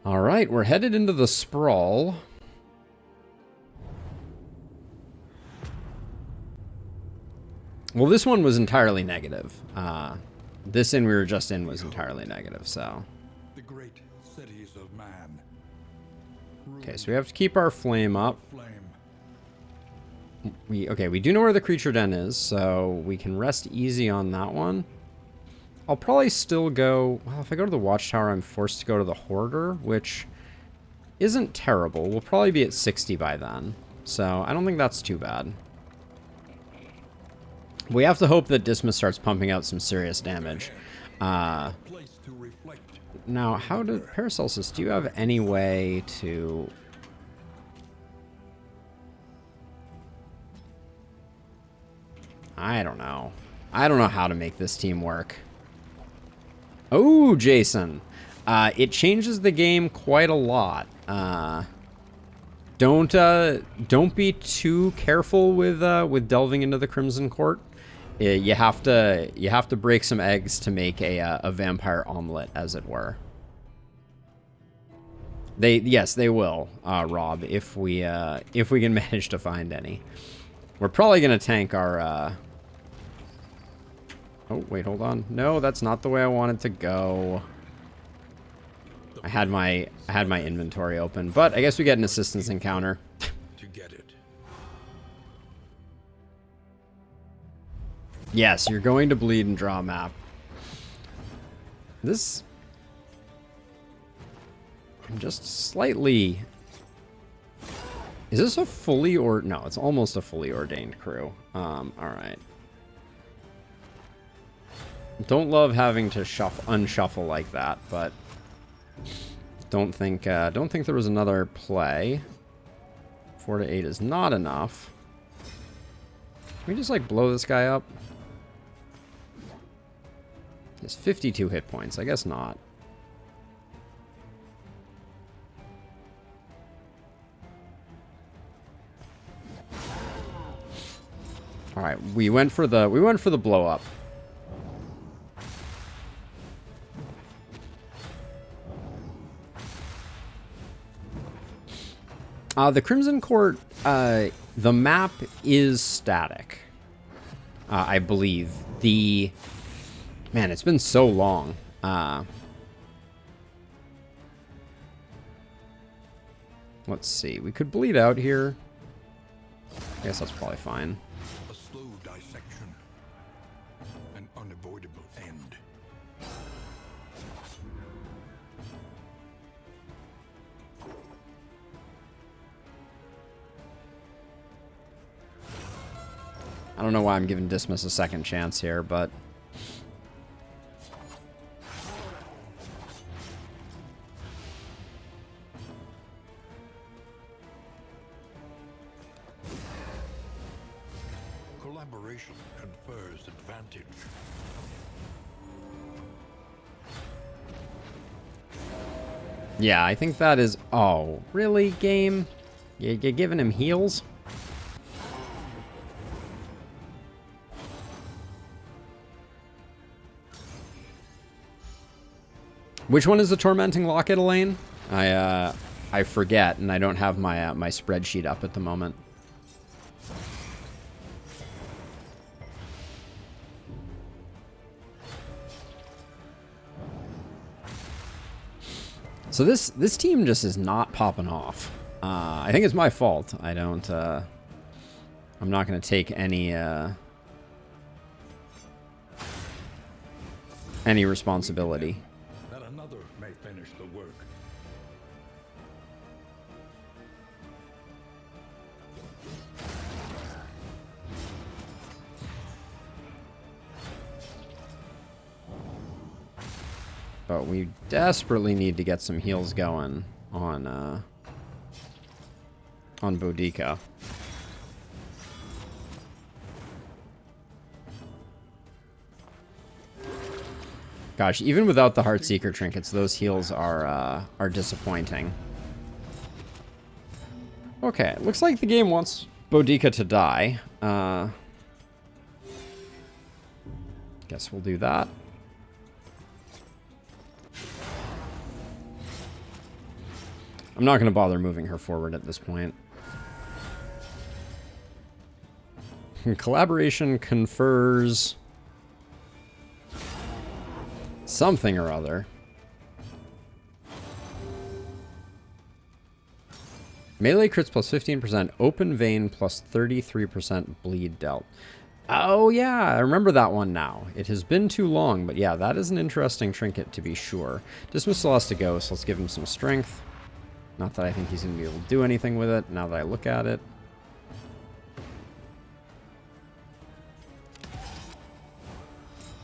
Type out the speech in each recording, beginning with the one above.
All right, we're headed into the sprawl. Well, this one was entirely negative. This inn we were just in was entirely negative, so. The great cities of man. Okay, so we have to keep our flame up. We do know where the creature den is, so we can rest easy on that one. I'll probably still go... Well, if I go to the watchtower, I'm forced to go to the hoarder, which isn't terrible. We'll probably be at 60 by then, so I don't think that's too bad. We have to hope that Dismas starts pumping out some serious damage. Now, how do... Paracelsus, do you have any way to... I don't know. I don't know how to make this team work. Oh, Jason. It changes the game quite a lot. Don't be too careful with delving into the Crimson Court. You have to break some eggs to make a vampire omelet, as it were. Yes, they will, Rob, if we can manage to find any. We're probably gonna tank our. Oh wait, hold on. No, that's not the way I wanted to go. I had my inventory open, but I guess we get an assistance encounter. To get it. Yes, you're going to bleed and draw a map. This... I'm just slightly... Is this a fully or... No, it's almost a fully ordained crew. Alright. Don't love having to unshuffle like that, but... Don't think there was another play. 4 to 8 is not enough. Can we just, like, blow this guy up? He has 52 hit points. I guess not. All right, we went for the blow up. The Crimson Court, the map is static. I believe. Man, it's been so long. Let's see. We could bleed out here. I guess that's probably fine. A slow dissection. An unavoidable end. I don't know why I'm giving Dismas a second chance here, but... Collaboration confers advantage. Yeah, I think that is... Oh, really, game? You're giving him heals? Which one is the Tormenting Locket, Elaine? I forget, and I don't have my my spreadsheet up at the moment. So this team just is not popping off. I think it's my fault. I don't. I'm not going to take any responsibility. That another may finish the work. But we desperately need to get some heals going on Boudica. Gosh, even without the Heartseeker trinkets, those heals are disappointing. Okay, looks like the game wants Boudica to die. Guess we'll do that. I'm not going to bother moving her forward at this point. Collaboration confers something or other. Melee crits plus 15%, open vein plus 33% bleed dealt. Oh yeah, I remember that one now. It has been too long, but yeah, that is an interesting trinket to be sure. Dismas still has to go, so let's give him some strength. Not that I think he's going to be able to do anything with it, now that I look at it.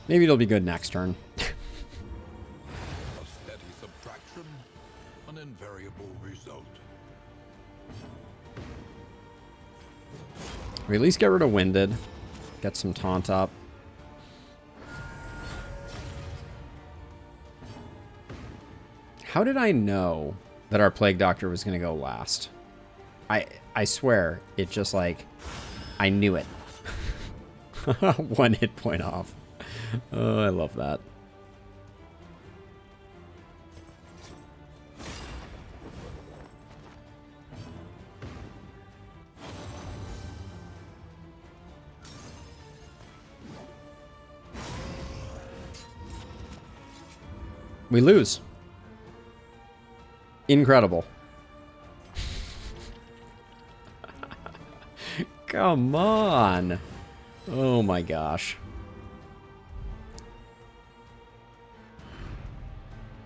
Maybe it'll be good next turn. A steady subtraction, an invariable result. We at least get rid of Winded. Get some taunt up. How did I know that our Plague Doctor was going to go last? I swear, it just like, I knew it. 1 hit point off. Oh, I love that. We lose. Incredible. Come on. Oh my gosh.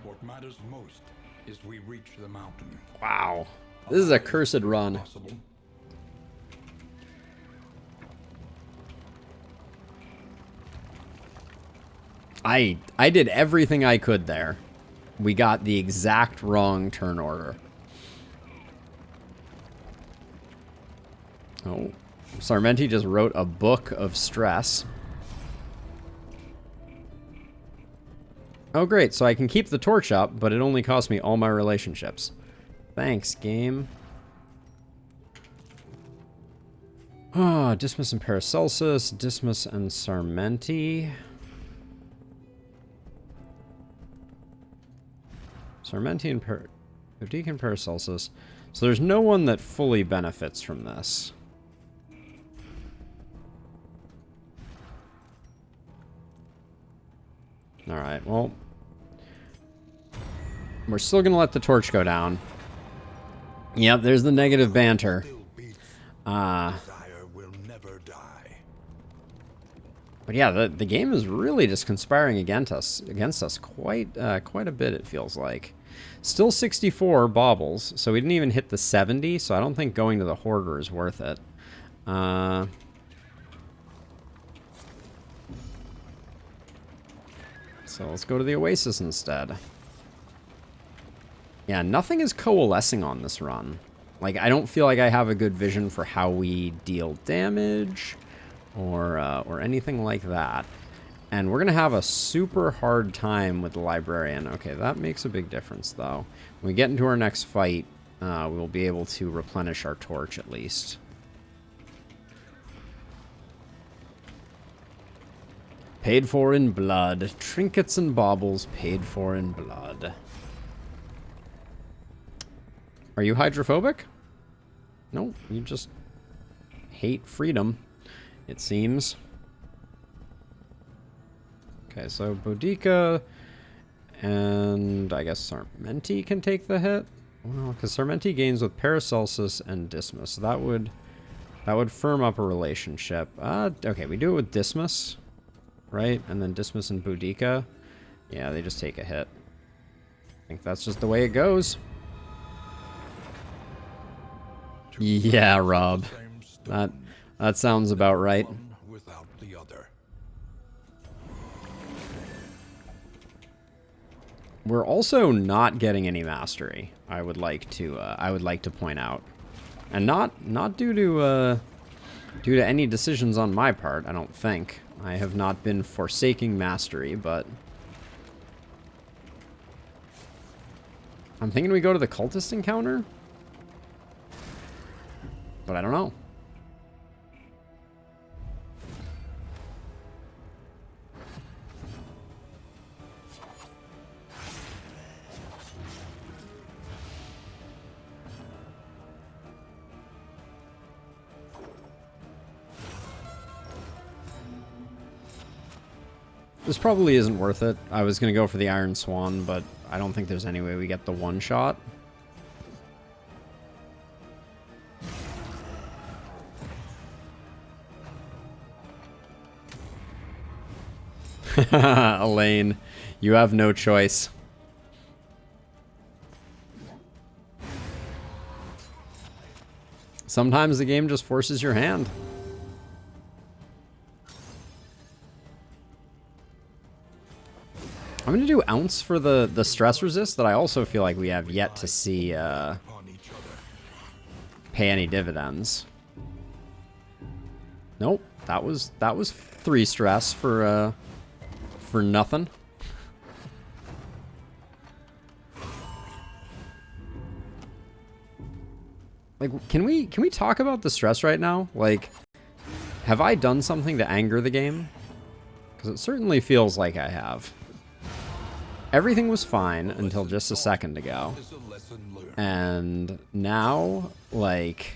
What matters most is we reach the mountain. Wow. This is a cursed run. Possible. I did everything I could there. We got the exact wrong turn order. Oh, Sarmenti just wrote a book of stress. Oh great, so I can keep the torch up, but it only cost me all my relationships. Thanks, game. Ah, Dismas and Paracelsus, Dismas and Sarmenti. Sarmenti and Boudica and Paracelsus. So there's no one that fully benefits from this. Alright, well. We're still going to let the torch go down. Yep, there's the negative banter. Desire will never die. But yeah, the game is really just conspiring against us quite a bit, it feels like. Still 64 baubles, so we didn't even hit the 70, so I don't think going to the Hoarder is worth it. So let's go to the Oasis instead. Yeah, nothing is coalescing on this run. Like, I don't feel like I have a good vision for how we deal damage or anything like that. And we're going to have a super hard time with the Librarian. Okay, that makes a big difference, though. When we get into our next fight, we'll be able to replenish our torch at least. Paid for in blood. Trinkets and baubles paid for in blood. Are you hydrophobic? No, you just hate freedom, it seems. Okay, so Boudica and I guess Sarmenti can take the hit. Well, because Sarmenti gains with Paracelsus and Dismas. So that would firm up a relationship. Okay, we do it with Dismas, right? And then Dismas and Boudica. Yeah, they just take a hit. I think that's just the way it goes. Yeah, Rob. That sounds about right. Without the other. We're also not getting any mastery. I would like to point out, and not due to any decisions on my part. I don't think I have not been forsaking mastery, but I'm thinking we go to the cultist encounter, but I don't know. This probably isn't worth it. I was going to go for the Iron Swan, but I don't think there's any way we get the one shot. Elaine, you have no choice. Sometimes the game just forces your hand. I'm going to do Ounce for the stress resist that I also feel like we have yet to see pay any dividends. Nope, that was 3 stress for nothing. Like, can we talk about the stress right now? Like, have I done something to anger the game? Because it certainly feels like I have. Everything was fine until just a second ago. And now, like...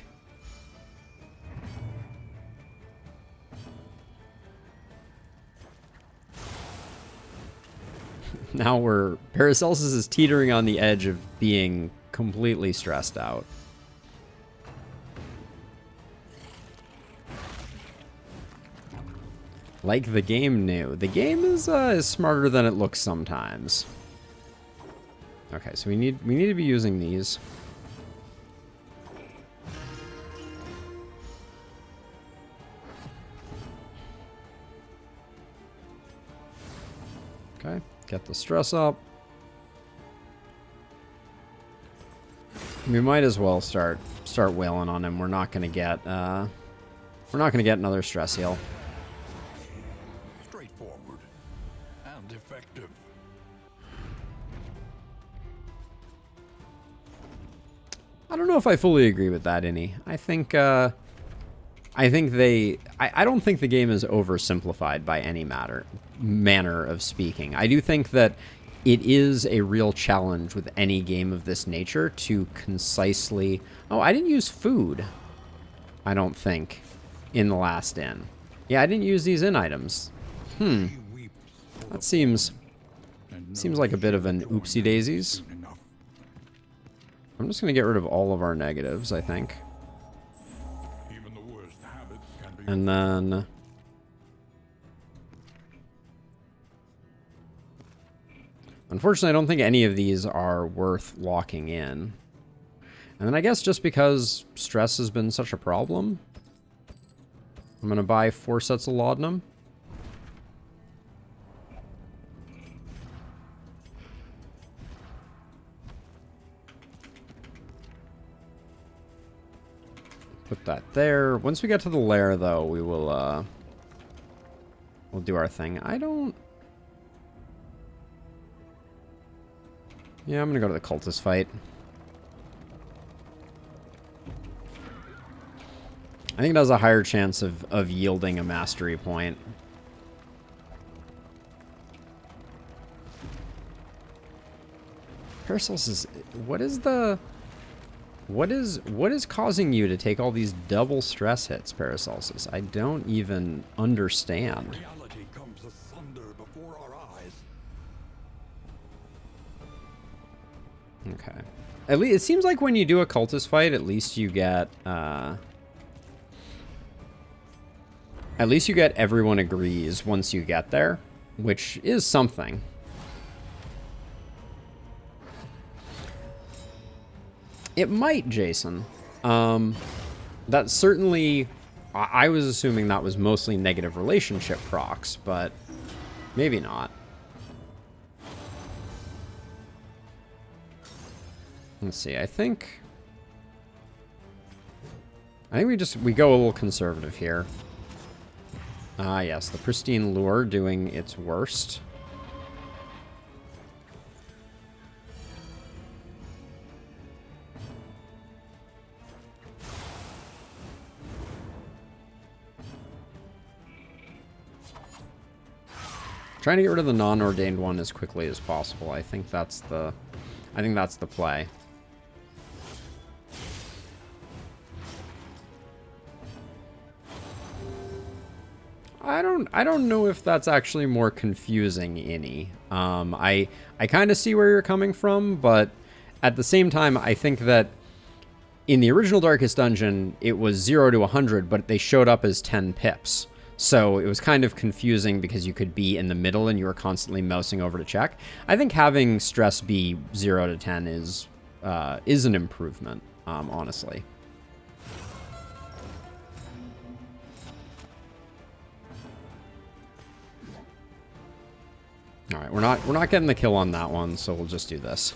now Paracelsus is teetering on the edge of being completely stressed out. Like the game knew. The game is smarter than it looks sometimes. Okay, so we need to be using these. Okay, get the stress up. We might as well start wailing on him. We're not gonna get another stress heal. Straightforward and effective. I don't know if I fully agree with that, Innie. I don't think the game is oversimplified by any manner of speaking. I do think that it is a real challenge with any game of this nature to concisely... Oh, I didn't use food, I don't think, in the last inn. Yeah, I didn't use these inn items. That seems like a bit of an oopsie daisies. I'm just going to get rid of all of our negatives, I think. And then... unfortunately, I don't think any of these are worth locking in. And then I guess just because stress has been such a problem, I'm going to buy 4 sets of laudanum. Put that there. Once we get to the lair, though, we will, we'll do our thing. Yeah, I'm gonna go to the cultist fight. I think it has a higher chance of yielding a mastery point. Paracelsus is... what is causing you to take all these double stress hits, Paracelsus? I don't even understand. Reality comes asunder before our eyes. Okay. At least it seems like when you do a cultist fight, at least you get everyone agrees once you get there, which is something. It might, Jason. That's certainly... I was assuming that was mostly negative relationship procs, but maybe not. Let's see, I think we go a little conservative here. Yes, the pristine lure doing its worst. Trying to get rid of the non-ordained one as quickly as possible. I think that's the play. don't know if that's actually more confusing, Innie. I kind of see where you're coming from, but at the same time, I think that in the original Darkest Dungeon, it was 0 to 100, but they showed up as 10 pips. So it was kind of confusing because you could be in the middle and you were constantly mousing over to check. I think having stress be 0 to 10 is an improvement, honestly. All right, we're not getting the kill on that one, so we'll just do this.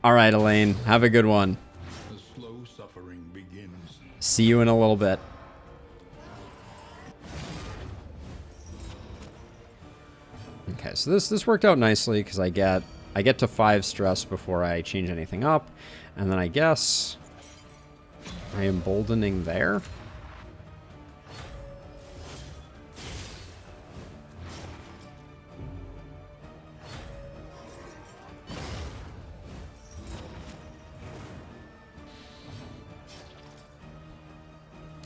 All right, Elaine, have a good one. The slow suffering begins. See you in a little bit. Okay, so this worked out nicely because I get to 5 stress before I change anything up, and then I guess I am emboldening there.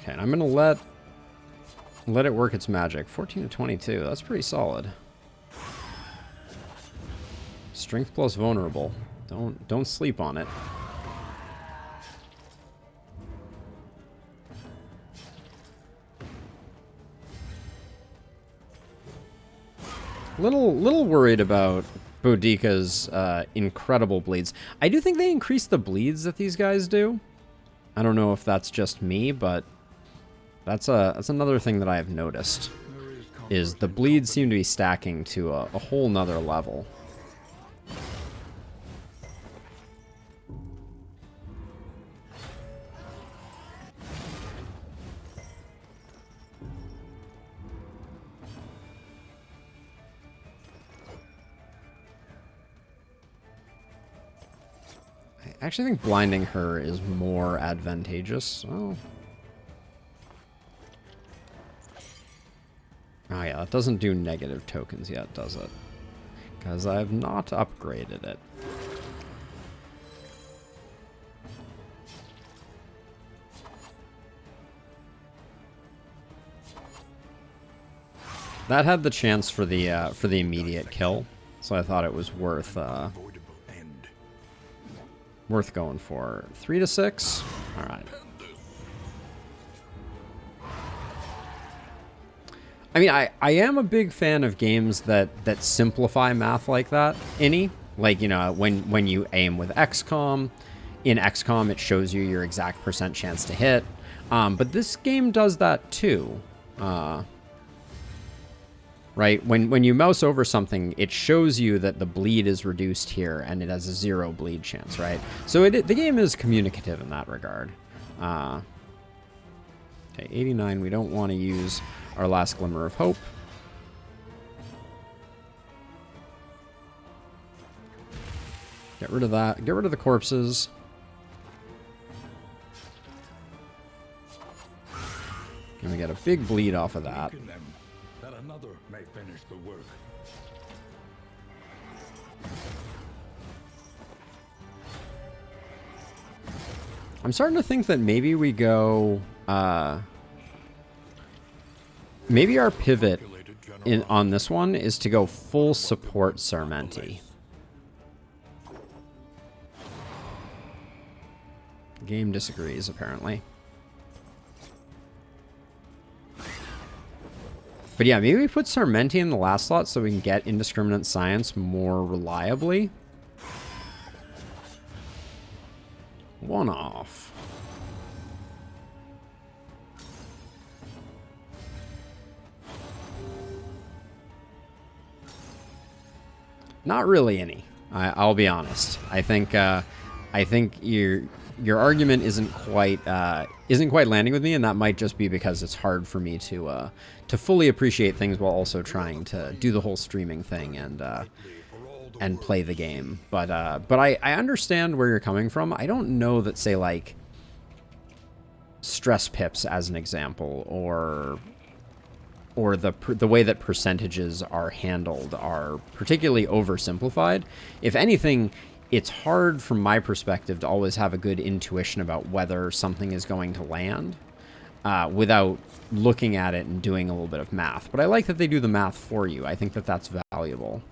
Okay, and I'm gonna let it work its magic. 14 to 22, that's pretty solid. Strength plus vulnerable. Don't sleep on it. Little worried about Boudica's incredible bleeds. I do think they increase the bleeds that these guys do. I don't know if that's just me, but that's another thing that I have noticed, is the bleeds seem to be stacking to a whole nother level. I actually think blinding her is more advantageous. Oh. Oh yeah, that doesn't do negative tokens yet, does it? Because I have not upgraded it. That had the chance for the immediate kill, so I thought it was worth going for. 3 to 6. All right. I mean, I am a big fan of games that simplify math like that, Innie. Like, you know, when you aim with XCOM, in XCOM it shows you your exact % chance to hit. But this game does that too. Right? When you mouse over something, it shows you that the bleed is reduced here and it has a 0 bleed chance, right? So the game is communicative in that regard. Okay, 89, we don't want to use our last glimmer of hope. Get rid of that. Get rid of the corpses. And we get a big bleed off of that. That another may finish the work. I'm starting to think that maybe we go... maybe our pivot on this one is to go full support Sarmenti. The game disagrees, apparently. But yeah, maybe we put Sarmenti in the last slot so we can get Indiscriminate Science more reliably. One off. Not really any. I'll be honest. I think your argument isn't quite landing with me, and that might just be because it's hard for me to fully appreciate things while also trying to do the whole streaming thing and play the game. But I understand where you're coming from. I don't know that, say, like stress pips as an example, or the way that percentages are handled are particularly oversimplified. If anything, it's hard from my perspective to always have a good intuition about whether something is going to land. without looking at it and doing a little bit of math. But I like that they do the math for you. I think that that's valuable.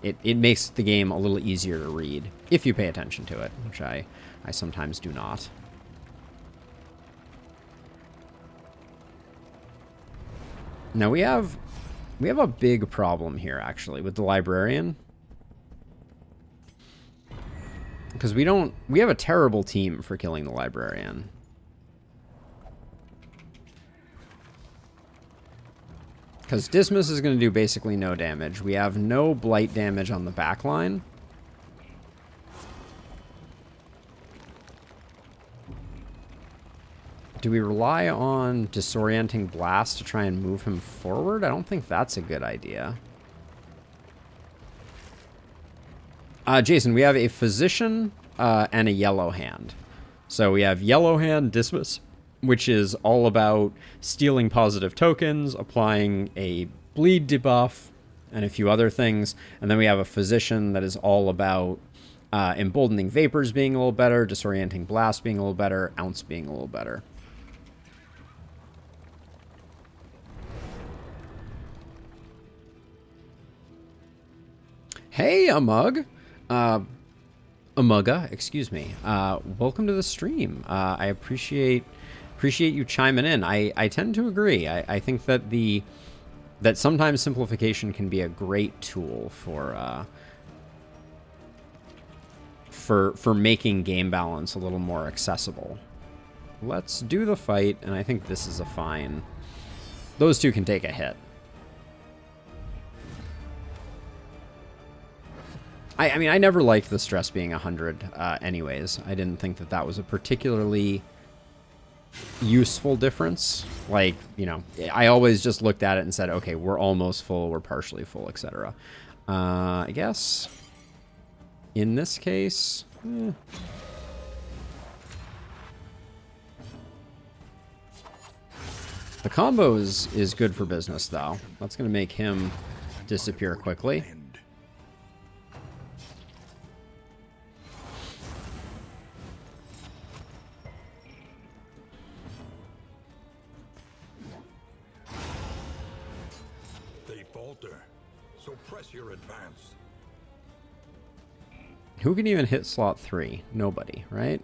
It makes the game a little easier to read if you pay attention to it, which I sometimes do not. Now we have a big problem here, actually, with the librarian. Because we have a terrible team for killing the librarian. Because Dismiss is going to do basically no damage. We have no blight damage on the backline. Do we rely on Disorienting Blast to try and move him forward? I don't think that's a good idea. Jason, we have a Physician and a Yellow Hand. So we have Yellow Hand Dismiss, which is all about stealing positive tokens, applying a bleed debuff, and a few other things. And then we have a Physician that is all about Emboldening Vapors being a little better, Disorienting Blast being a little better, Ounce being a little better. Hey, Amug. Amuga, excuse me. Welcome to the stream. I appreciate you chiming in. I tend to agree. I think that that sometimes simplification can be a great tool for making game balance a little more accessible. Let's do the fight, and I think this is a fine. Those two can take a hit. I mean, I never liked the stress being 100 anyways. I didn't think that that was a particularly useful difference. Like, you know, I always just looked at it and said, okay, we're almost full, we're partially full, etc. I guess in this case, the combo is good for business, though. That's going to make him disappear quickly. So press your advance. Who can even hit slot 3? Nobody, right?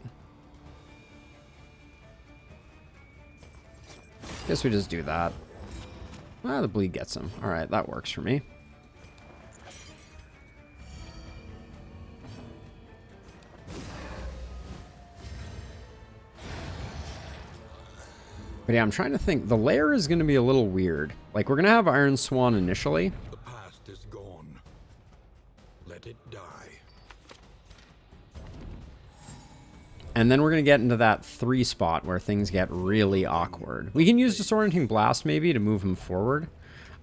Guess we just do that. Ah, the bleed gets him. Alright, that works for me. But yeah, I'm trying to think. The lair is going to be a little weird. Like, we're going to have Iron Swan initially. The past is gone. Let it die. And then we're going to get into that 3 spot where things get really awkward. We can use Disorienting Blast maybe to move him forward.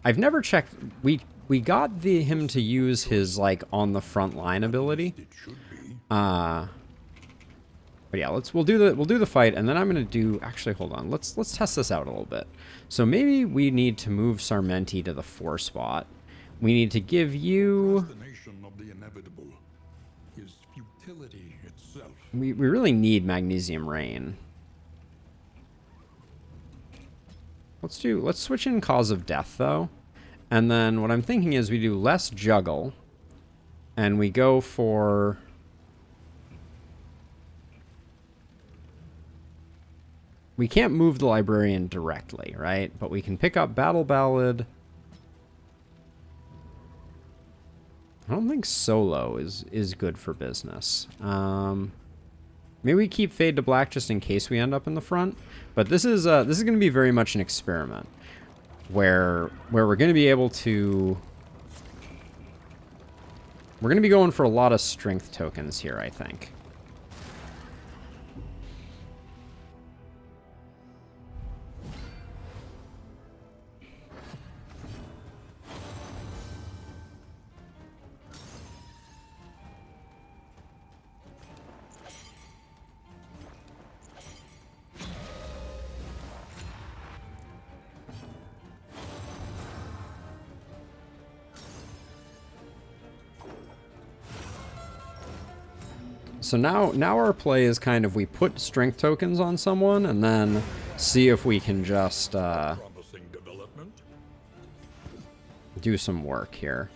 I've never checked. We got him to use his, like, on the front line ability. It should be. But yeah, we'll do the fight, and then I'm gonna do. Actually, hold on. Let's test this out a little bit. So maybe we need to move Sarmenti to the 4 spot. We need to give you. Procrastination of the inevitable is futility itself. We really need Magnesium Rain. Let's switch in Cause of Death though, and then what I'm thinking is we do less Juggle, and we go for. We can't move the librarian directly, right? But we can pick up Battle Ballad. I don't think solo is good for business. Maybe we keep Fade to Black just in case we end up in the front. But this is going to be very much an experiment, where we're going to be able to. We're going to be going for a lot of strength tokens here, I think. So now our play is kind of we put strength tokens on someone, and then see if we can just Promising development. do some work here.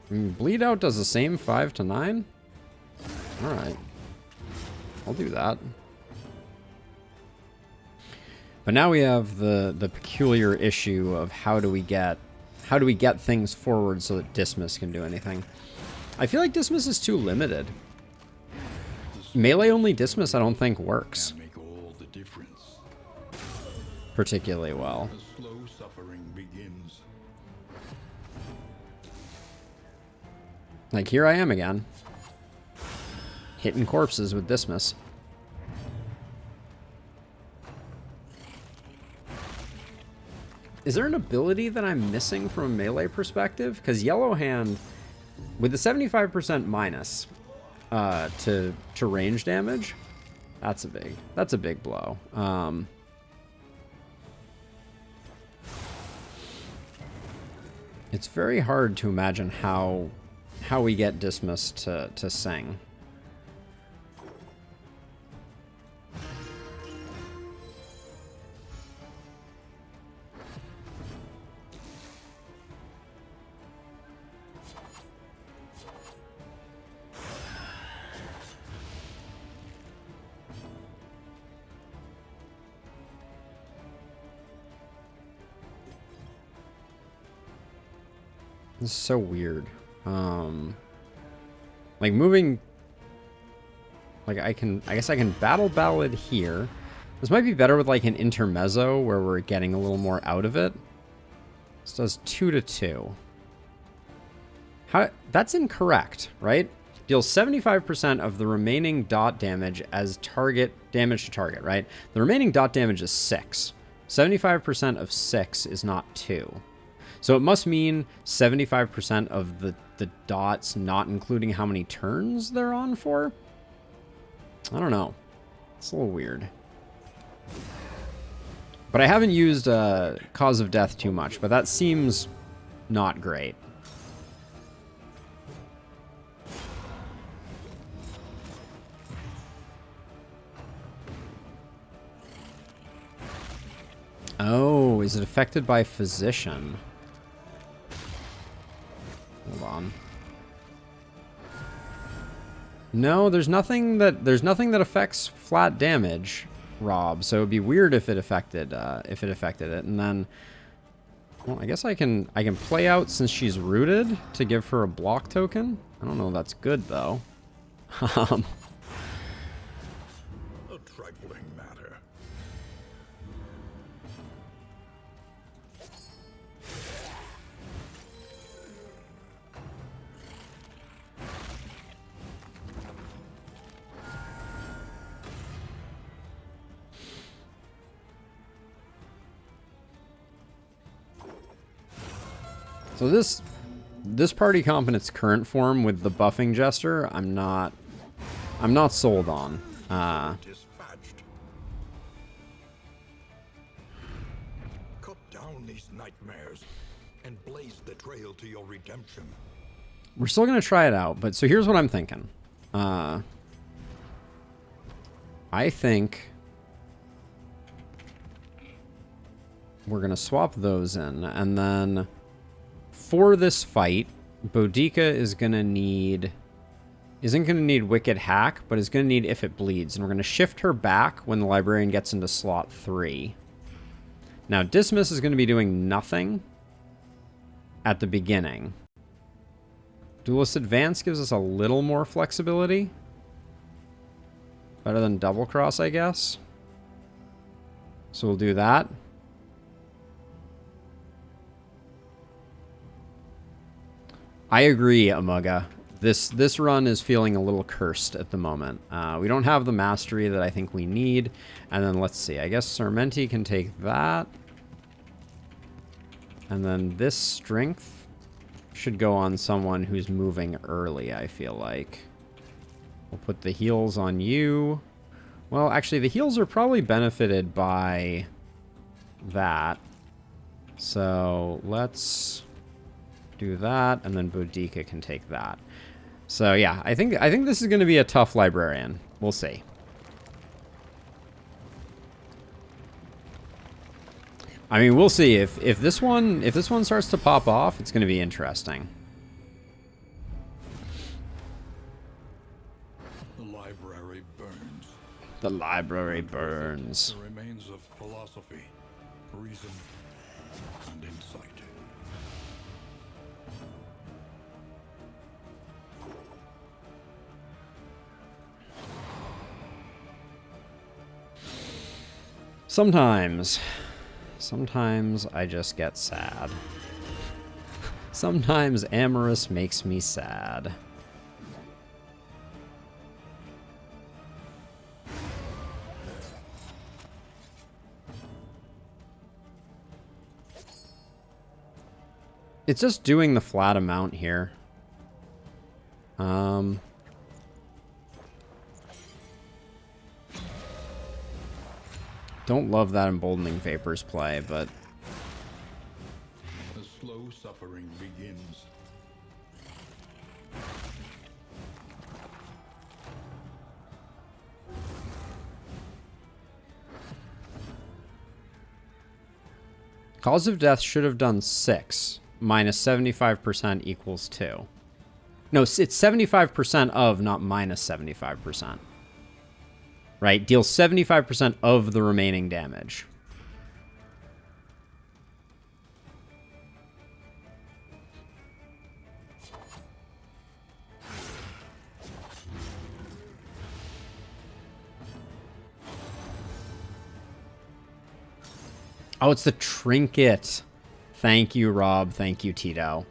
Bleed out does the same 5 to 9? Alright. I'll do that. But now we have the peculiar issue of how do we get things forward so that Dismiss can do anything. I feel like Dismiss is too limited. Melee only Dismiss I don't think works Can make all the difference. particularly well. The slow suffering begins. Like here I am again. Hitting corpses with Dismiss. Is there an ability that I'm missing from a melee perspective? Because Yellow Hand, with the 75% minus to range damage, that's a big blow. It's very hard to imagine how we get Dismiss to sing. This is so weird. Like moving, like I guess I can battle ballad here. This might be better with like an intermezzo where we're getting a little more out of it. This does 2 to 2. That's incorrect, right? Deals 75% of the remaining dot damage as damage to target, right? The remaining dot damage is 6. 75% of 6 is not 2. So it must mean 75% of the dots, not including how many turns they're on for? I don't know. It's a little weird. But I haven't used Cause of Death too much, but that seems not great. Oh, is it affected by Physician? Hold on. No, there's nothing that affects flat damage, Rob. So it'd be weird if it affected it. And then, well, I guess I can play out since she's rooted to give her a block token. I don't know if that's good though. A trifling matter. So this party comp in its current form with the buffing jester, I'm not sold on. Dispatched. Cut down these nightmares and blaze the trail to your redemption. We're still gonna try it out, but so here's what I'm thinking. I think we're gonna swap those in, and then for this fight, Boudica isn't gonna need Wicked Hack, but is gonna need If It Bleeds, and we're gonna shift her back when the librarian gets into slot 3. Now Dismiss is gonna be doing nothing at the beginning. Duelist Advance gives us a little more flexibility. Better than Double Cross, I guess. So we'll do that. I agree, Amuga. This run is feeling a little cursed at the moment. We don't have the mastery that I think we need. And then let's see. I guess Sarmenti can take that. And then this strength should go on someone who's moving early, I feel like. We'll put the heals on you. Well, actually, the heals are probably benefited by that. So let's do that, and then Boudica can take that. So yeah, I think this is going to be a tough librarian. We'll see. I mean, we'll see if this one starts to pop off, it's going to be interesting. The library burns. The library burns. The remains of philosophy, reason, and insight. Sometimes I just get sad. Sometimes amorous makes me sad. It's just doing the flat amount here. Don't love that emboldening vapors play, but The slow suffering begins. cause of death should have done 6 minus 75% equals 2. No, it's 75% of, not minus 75%. Right? Deals 75% of the remaining damage. Oh, it's the trinket. Thank you, Rob. Thank you, Tito.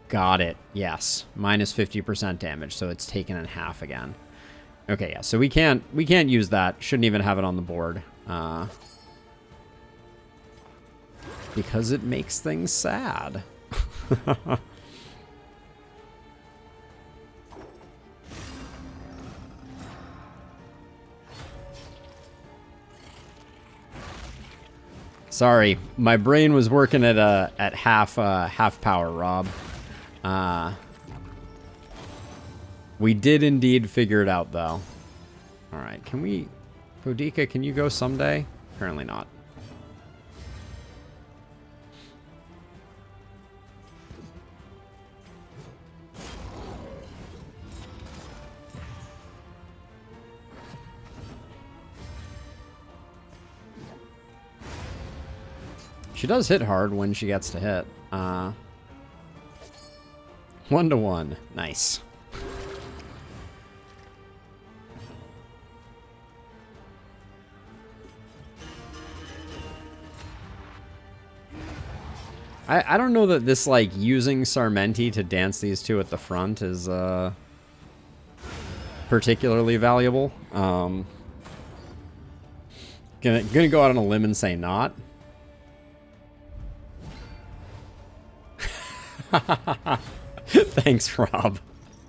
Got it. Yes. Minus 50% damage, so it's taken in half again. Okay, yeah, so we can't use that. Shouldn't even have it on the board. Because it makes things sad. Sorry, my brain was working at half power, Rob. We did indeed figure it out, though. All right, can we... Boudica, can you go someday? Apparently not. She does hit hard when she gets to hit. 1-to-1. Nice. I don't know that this, like, using Sarmenti to dance these two at the front is, particularly valuable. Gonna go out on a limb and say not. Thanks, Rob.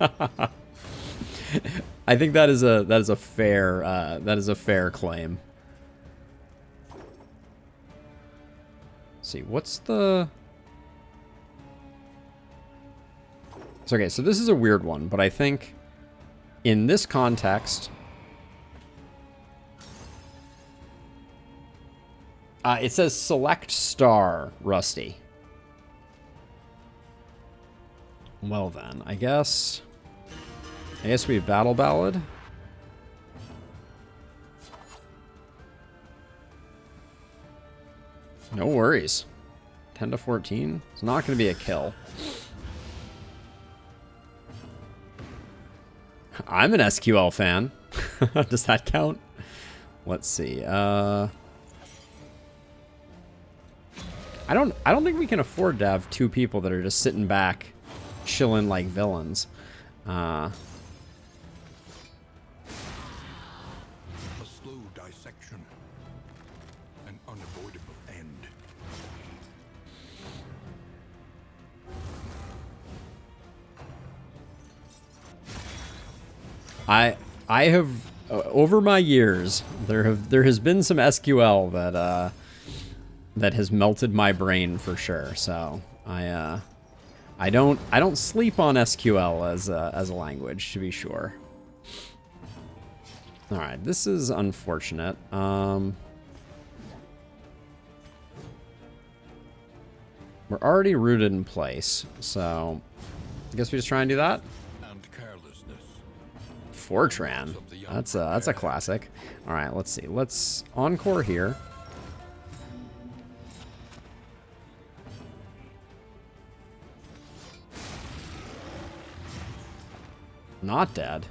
I think that is a fair claim. Let's see, what's the... So, okay, so this is a weird one, but I think in this context, it says select star, Rusty. Well then, I guess we battle ballad. No worries. 10 to 14. It's not going to be a kill. I'm an SQL fan. Does that count? Let's see. I don't think we can afford to have two people that are just sitting back, chilling like villains. A slow dissection. An unavoidable end. I have over my years there has been some SQL that has melted my brain for sure. So I don't sleep on SQL as a language, to be sure. All right, this is unfortunate. We're already rooted in place, so I guess we just try and do that. And carelessness. Fortran. That's a classic. All right, let's see. Let's encore here. Not dead.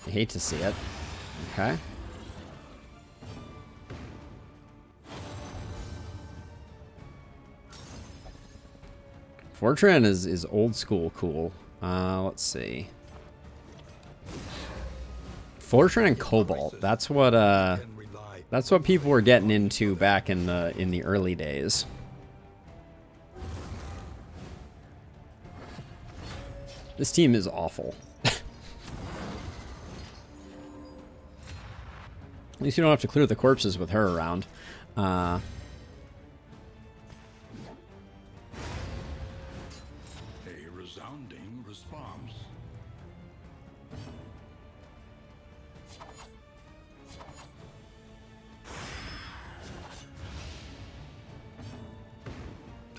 I hate to see it. Okay. Fortran is old school cool. Let's see. Fortran and Cobalt. That's what people were getting into back in the early days. This team is awful. At least you don't have to clear the corpses with her around. A resounding response.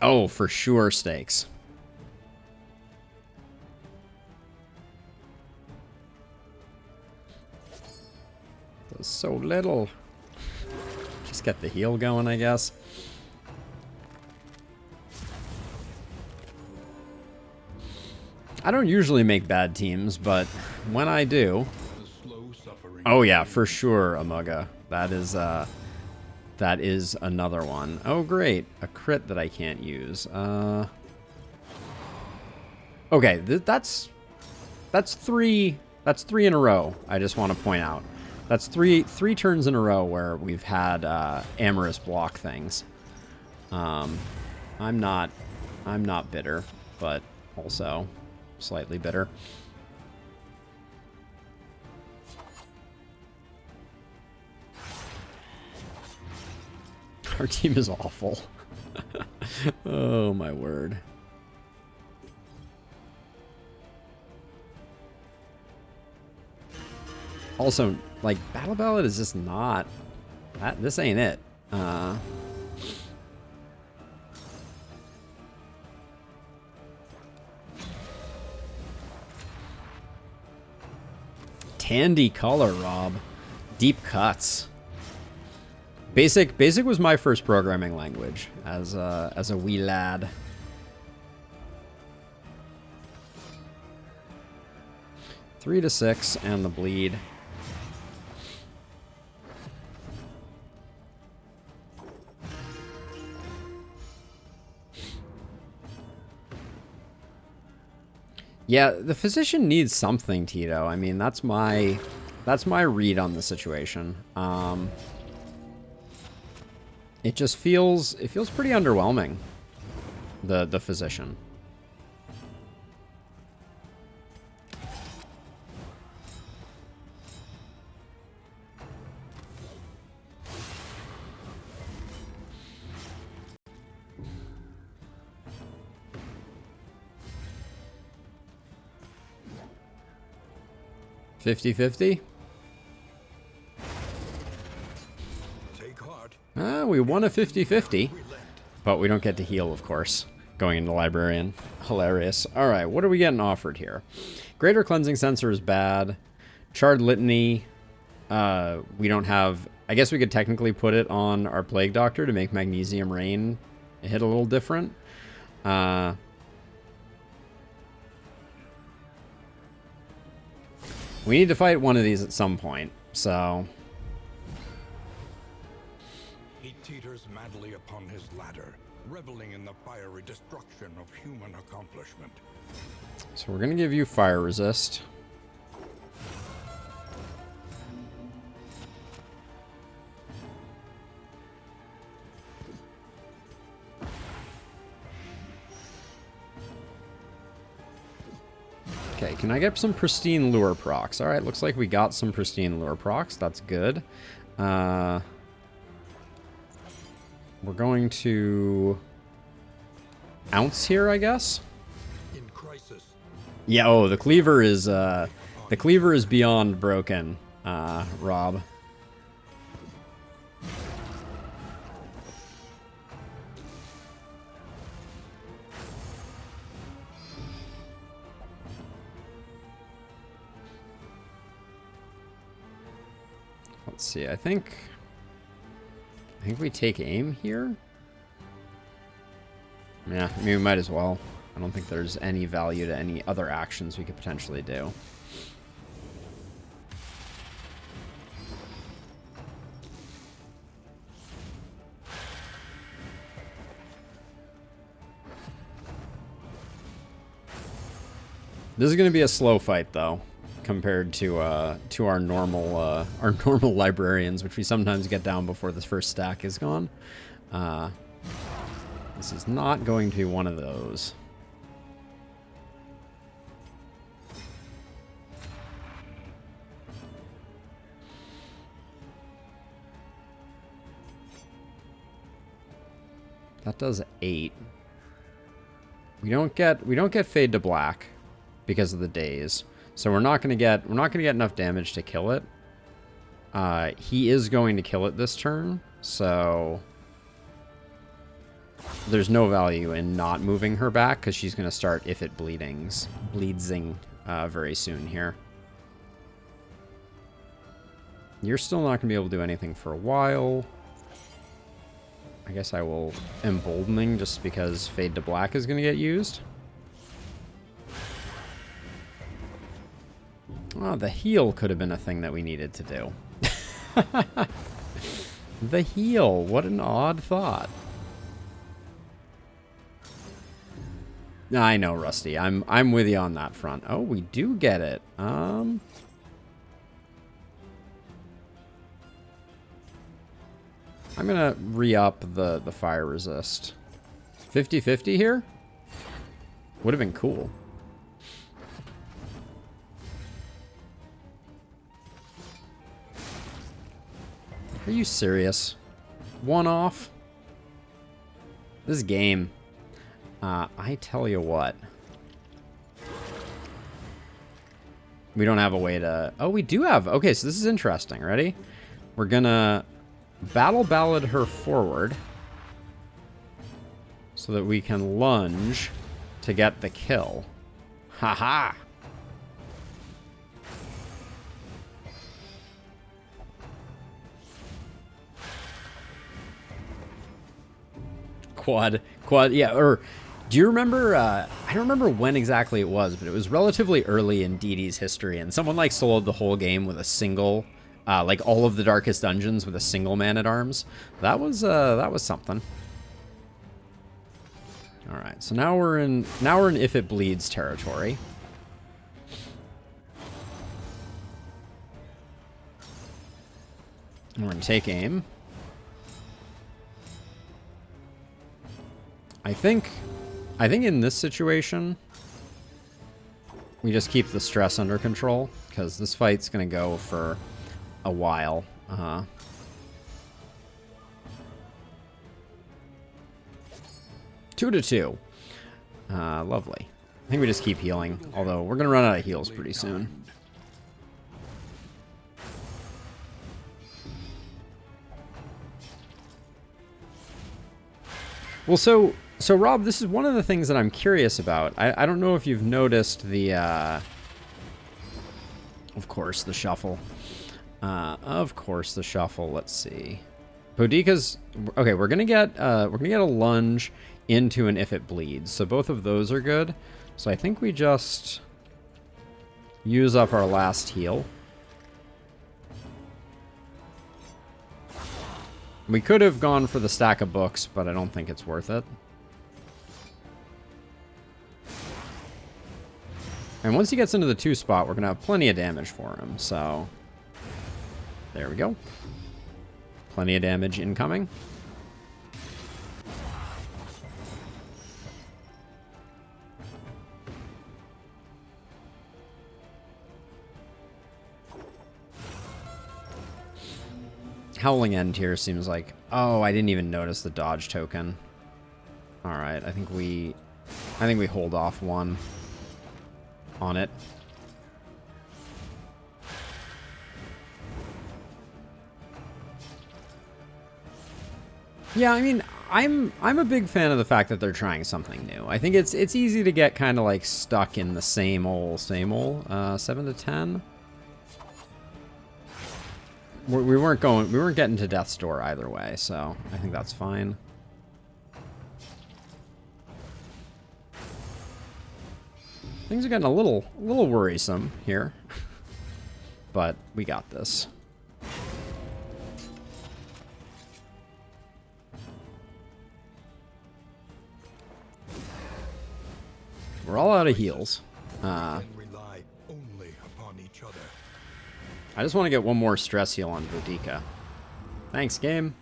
Oh, for sure stakes. Does so little. Just get the heal going, I guess. I don't usually make bad teams, but when I do... Oh yeah, for sure, Amuga. That is another one. Oh great, a crit that I can't use. Okay, that's three in a row. I just want to point out. That's three turns in a row where we've had Amorous block things. I'm not bitter, but also slightly bitter. Our team is awful. Oh my word. Also, like, Battle Ballad is just not... this ain't it. Tandy color, Rob. Deep cuts. Basic was my first programming language as a wee lad. Three to 6 and the bleed. Yeah, the physician needs something, Tito. I mean, that's my read on the situation. It just feels pretty underwhelming. The physician. $50-50? We won a 50-50. But we don't get to heal, of course. Going into Librarian. Hilarious. Alright, what are we getting offered here? Greater Cleansing Sensor is bad. Charred Litany. We don't have... I guess we could technically put it on our Plague Doctor to make Magnesium Rain hit a little different. We need to fight one of these at some point, so... He teeters madly upon his ladder, reveling in the fiery destruction of human accomplishment. So we're going to give you Fire Resist. Okay, can I get some Pristine Lure procs? Alright, looks like we got some Pristine Lure procs. That's good. We're going to... Ounce here, I guess? In crisis. Yeah, oh, the cleaver is beyond broken, Rob. Let's see, I think we take aim here. Yeah, I mean, we might as well. I don't think there's any value to any other actions we could potentially do. This is going to be a slow fight, though, compared to our normal librarians, which we sometimes get down before this first stack is gone. This is not going to be one of those. That does 8. We don't get Fade to Black because of the days. So we're not gonna get enough damage to kill it. He is going to kill it this turn, so there's no value in not moving her back because she's gonna start if it bleeds very soon here. You're still not gonna be able to do anything for a while. I guess I will Emboldening just because Fade to Black is gonna get used. Oh, the heal could have been a thing that we needed to do. The heal. What an odd thought. I know, Rusty. I'm with you on that front. Oh, we do get it. I'm gonna re-up the fire resist. 50-50 here? Would have been cool. Are you serious? One off? This game. I tell you what. We don't have a way to... Oh, we do have... Okay, so this is interesting. Ready? We're gonna Battle Ballad her forward so that we can lunge to get the kill. Haha! Quad, yeah, or do you remember, I don't remember when exactly it was, but it was relatively early in DD's history, and someone, like, soloed the whole game with a single, like, all of the darkest dungeons with a single man-at-arms. That was something. Alright, so now we're in if it bleeds territory. And we're gonna take aim. I think in this situation, we just keep the stress under control, because this fight's going to go for a while. 2-2. Lovely. I think we just keep healing, although we're going to run out of heals pretty soon. Well, so Rob, this is one of the things that I'm curious about. I don't know if you've noticed the, of course, the shuffle. Let's see. Boudica's, okay, we're gonna get a lunge into an if it bleeds. So both of those are good. So I think we just use up our last heal. We could have gone for the stack of books, but I don't think it's worth it. And once he gets into the 2 spot, we're going to have plenty of damage for him, so... There we go. Plenty of damage incoming. Howling End here seems like... Oh, I didn't even notice the dodge token. Alright, I think we hold off 1 on it. Yeah, I mean, I'm a big fan of the fact that they're trying something new. I think it's easy to get kind of like stuck in the same old. 7 to 10. We weren't getting to death's door either way, so I think that's fine. Things are getting a little worrisome here, but we got this. We're all out of heals. Rely only upon each other. I just want to get one more stress heal on Boudica. Thanks, game.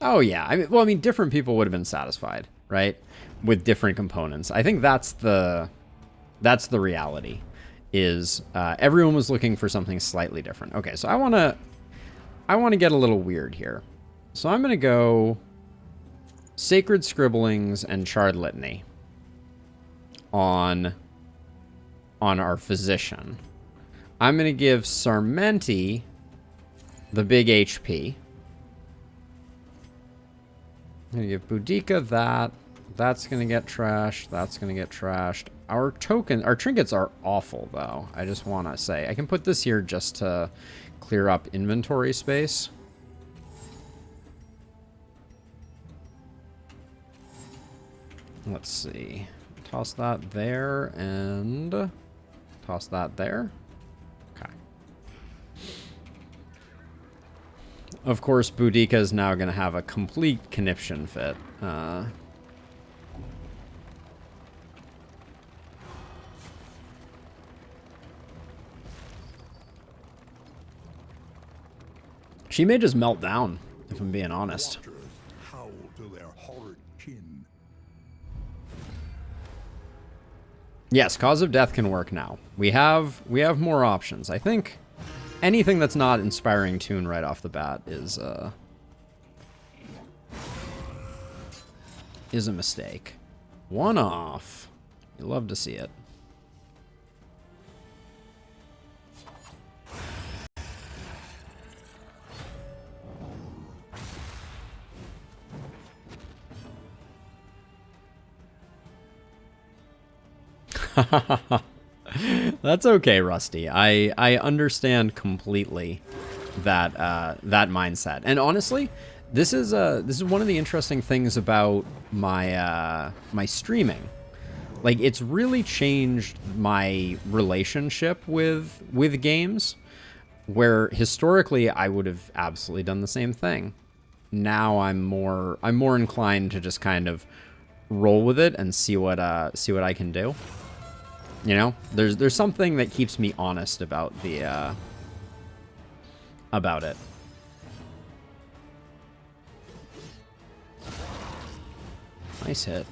Oh yeah, I mean, different people would have been satisfied, right? With different components. I think that's the reality. Is everyone was looking for something slightly different. Okay, so I want to get a little weird here. So I'm gonna go Sacred Scribblings and Charred Litany on our physician. I'm gonna give Sarmenti the big HP. I'm gonna give Boudica that. That's gonna get trashed. That's gonna get trashed. Our trinkets are awful though. I just wanna say. I can put this here just to clear up inventory space. Let's see. Toss that there and toss that there. Okay. Of course, Boudica is now going to have a complete conniption fit. She may just melt down, if I'm being honest. Howl to their horrid kin. Yes, cause of death can work now. We have more options. I think anything that's not inspiring tune right off the bat is a mistake. One off. You love to see it. That's okay, Rusty. I understand completely that that mindset. And honestly, this is one of the interesting things about my my streaming. Like, it's really changed my relationship with games, where historically I would have absolutely done the same thing. Now I'm more inclined to just kind of roll with it and see what I can do. You know, there's something that keeps me honest about the about it. Nice hit.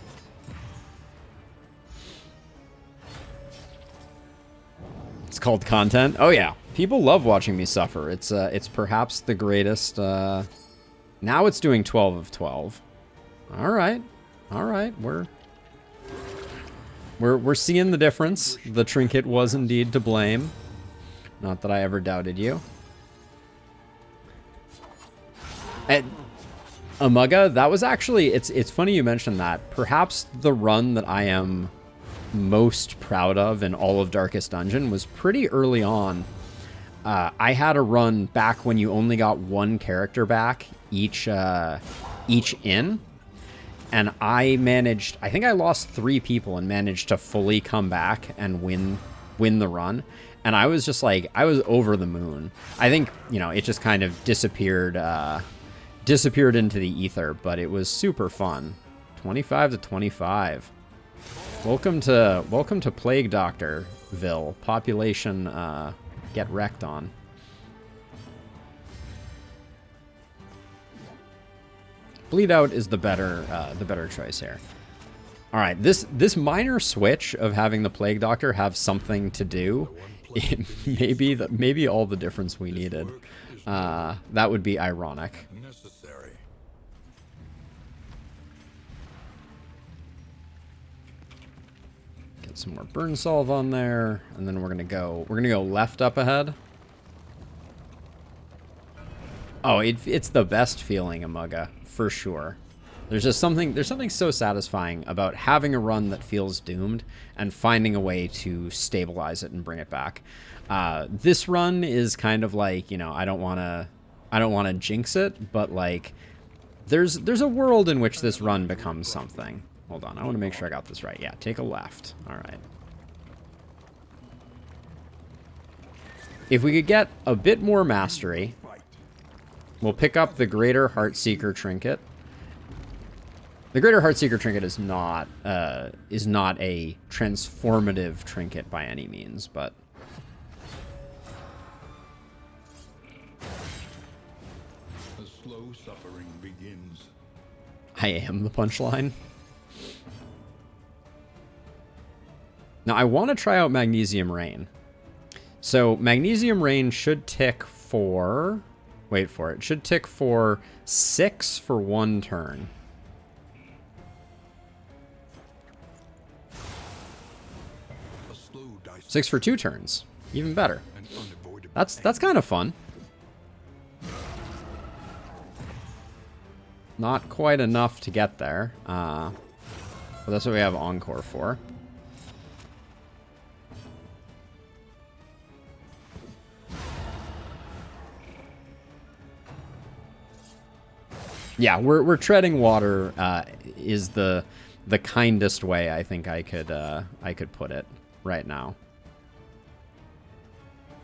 It's called content. Oh yeah, people love watching me suffer. It's perhaps the greatest. Now it's doing 12 of 12. All right, we're seeing the difference. The trinket was indeed to blame. Not that I ever doubted you. And Amaga, that was actually, it's funny you mentioned that. Perhaps the run that I am most proud of in all of Darkest Dungeon was pretty early on. I had a run back when you only got one character back each in. And I managed, I think I lost 3 people and managed to fully come back and win the run. And I was just like, I was over the moon. I think, you know, it just kind of disappeared into the ether, but it was super fun. 25 to 25. Welcome to Plague Doctorville. Population get wrecked on. Bleed out is the better choice here. All right, this minor switch of having the Plague Doctor have something to do, maybe all the difference we needed. That would be ironic. Necessary. Get some more burn salve on there, and then we're gonna go left up ahead. Oh, it's the best feeling, Amaga, for sure. There's something so satisfying about having a run that feels doomed and finding a way to stabilize it and bring it back. This run is kind of like, you know, I don't want to jinx it, but like there's a world in which this run becomes something. Hold on, I want to make sure I got this right. Yeah, take a left. All right. If we could get a bit more mastery, we'll pick up the Greater Heartseeker Trinket. The Greater Heartseeker Trinket is not a transformative trinket by any means, but The slow suffering begins. I am the punchline. Now I want to try out Magnesium Rain. So Magnesium Rain should tick for, wait for it, should tick for 6 for 1 turn. A slow dice 6 for 2 turns. Even better. and unavoidable That's kind of fun. Not quite enough to get there. But that's what we have Encore for. Yeah, we're treading water is the kindest way I think I could put it right now.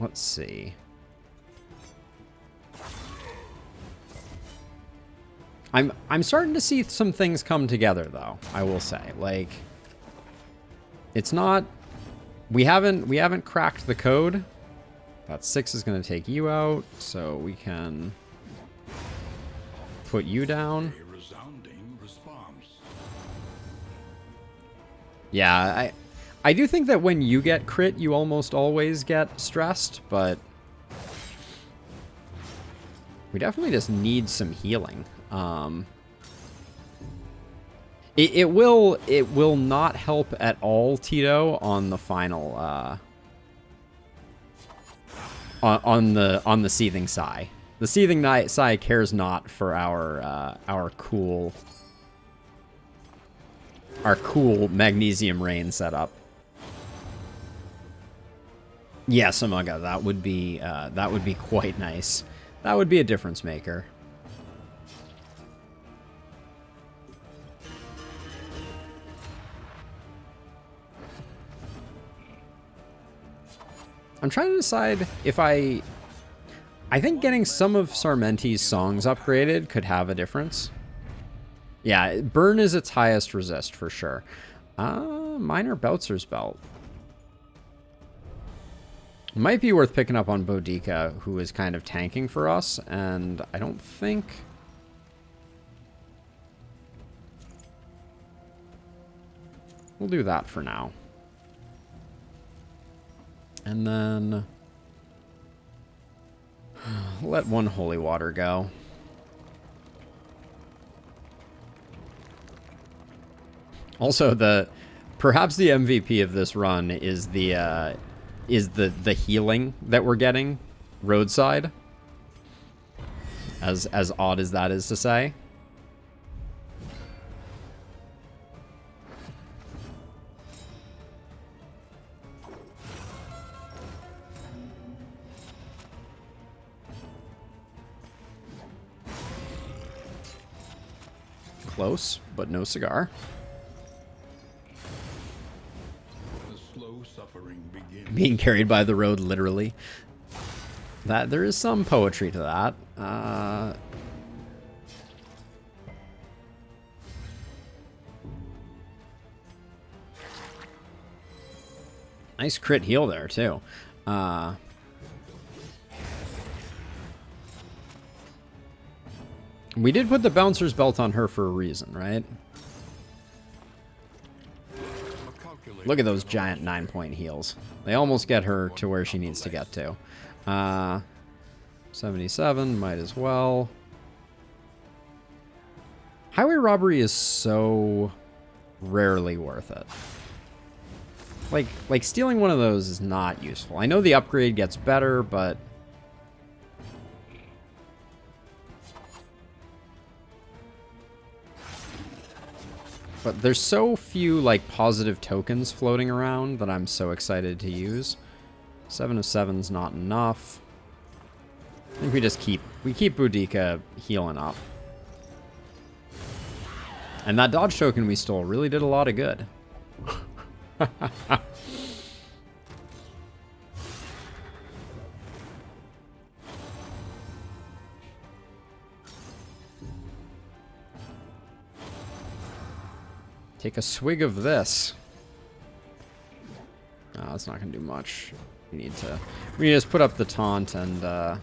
Let's see. I'm starting to see some things come together though, I will say. Like it's not we haven't cracked the code. That 6 is going to take you out, so we can put you down. A resounding response. Yeah, I do think that when you get crit, you almost always get stressed, but we definitely just need some healing. It will not help at all, Tito, on the final on the Seething Sigh. The Seething Sigh cares not for our cool Magnesium Rain setup. Yes, Amaga, that would be quite nice. That would be a difference maker. I'm trying to decide if I think getting some of Sarmenti's songs upgraded could have a difference. Yeah, Burn is its highest resist for sure. Minor Boutzer's Belt. Might be worth picking up on Boudica, who is kind of tanking for us, and I don't think... We'll do that for now. And then... let one Holy Water go. Also, perhaps the MVP of this run is the healing that we're getting roadside. As odd as that is to say. Close, but no cigar. The slow suffering begins. Being carried by the road, literally. That there is some poetry to that. Nice crit heal there too. We did put the Bouncer's Belt on her for a reason, right? Look at those giant 9-point heals. They almost get her to where she needs to get to. 77, might as well. Highway robbery is so rarely worth it. Like stealing one of those is not useful. I know the upgrade gets better, but... But there's so few, like, positive tokens floating around that I'm so excited to use. 7 of 7's not enough. I think we keep Boudica healing up. And that dodge token we stole really did a lot of good. Take a swig of this. Oh, that's not gonna do much. We need to just put up the taunt and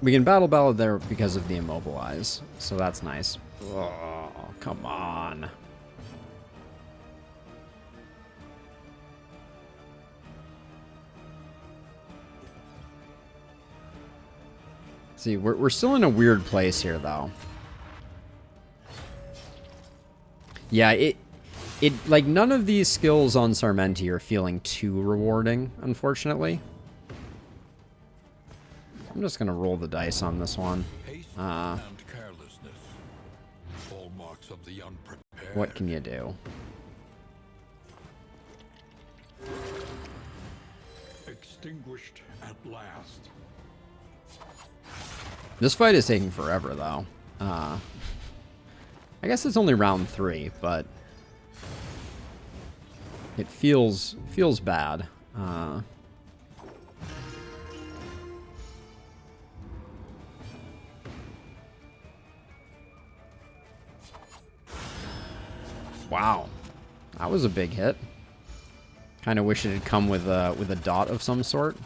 we can battle ballad there because of the immobilize, so that's nice. Oh, come on. See, we're still in a weird place here, though. Yeah, it like none of these skills on Sarmenti are feeling too rewarding, unfortunately. I'm just gonna roll the dice on this one. And carelessness, hallmarks of the unprepared. What can you do? Extinguished at last. This fight is taking forever, though. I guess it's only round 3, but it feels bad. Wow, that was a big hit. Kind of wish it had come with a dot of some sort.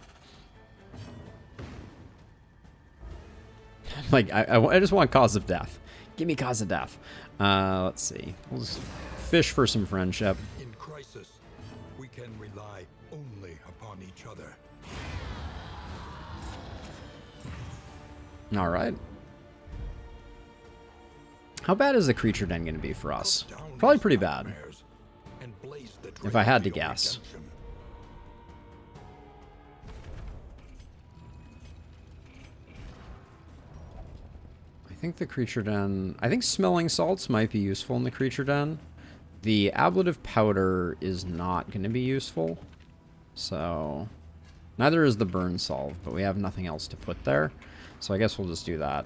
Like, I just want cause of death. Give me cause of death. Let's see. We'll just fish for some friendship. In crisis, we can rely only upon each other. All right. How bad is the creature den going to be for us? Probably pretty bad, if I had to guess. I think the creature den... I think smelling salts might be useful in the creature den. The ablative powder is not going to be useful. So... neither is the burn salve, but we have nothing else to put there. So I guess we'll just do that.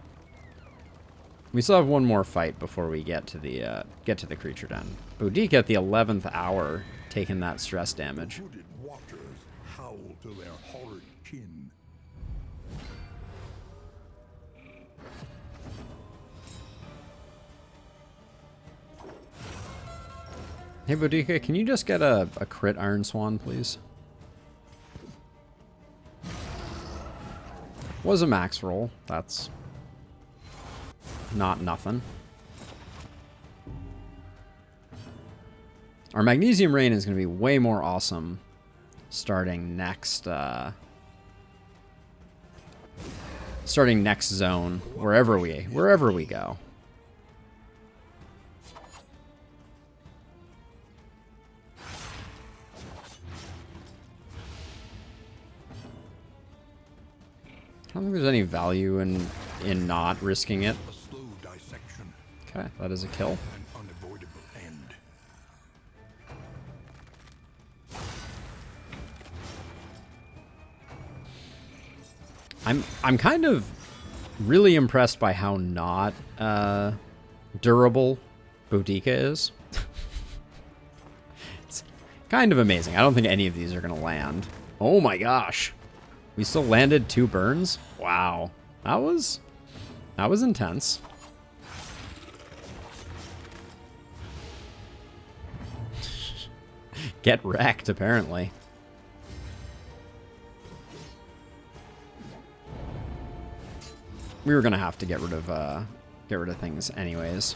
We still have one more fight before we get to the creature den. Boudica at the 11th hour taking that stress damage. Hooded waters howl to their horrid kin. Hey Boudica, can you just get a crit Iron Swan, please? Was a max roll. That's not nothing. Our Magnesium Rain is going to be way more awesome starting next zone, wherever we go. I don't think there's any value in not risking it. Okay, that is a kill. I'm kind of really impressed by how not durable Boudica is. It's kind of amazing. I don't think any of these are going to land. Oh my gosh. We still landed 2 burns? Wow. That was intense. Get wrecked, apparently. We were gonna have to get rid of things anyways.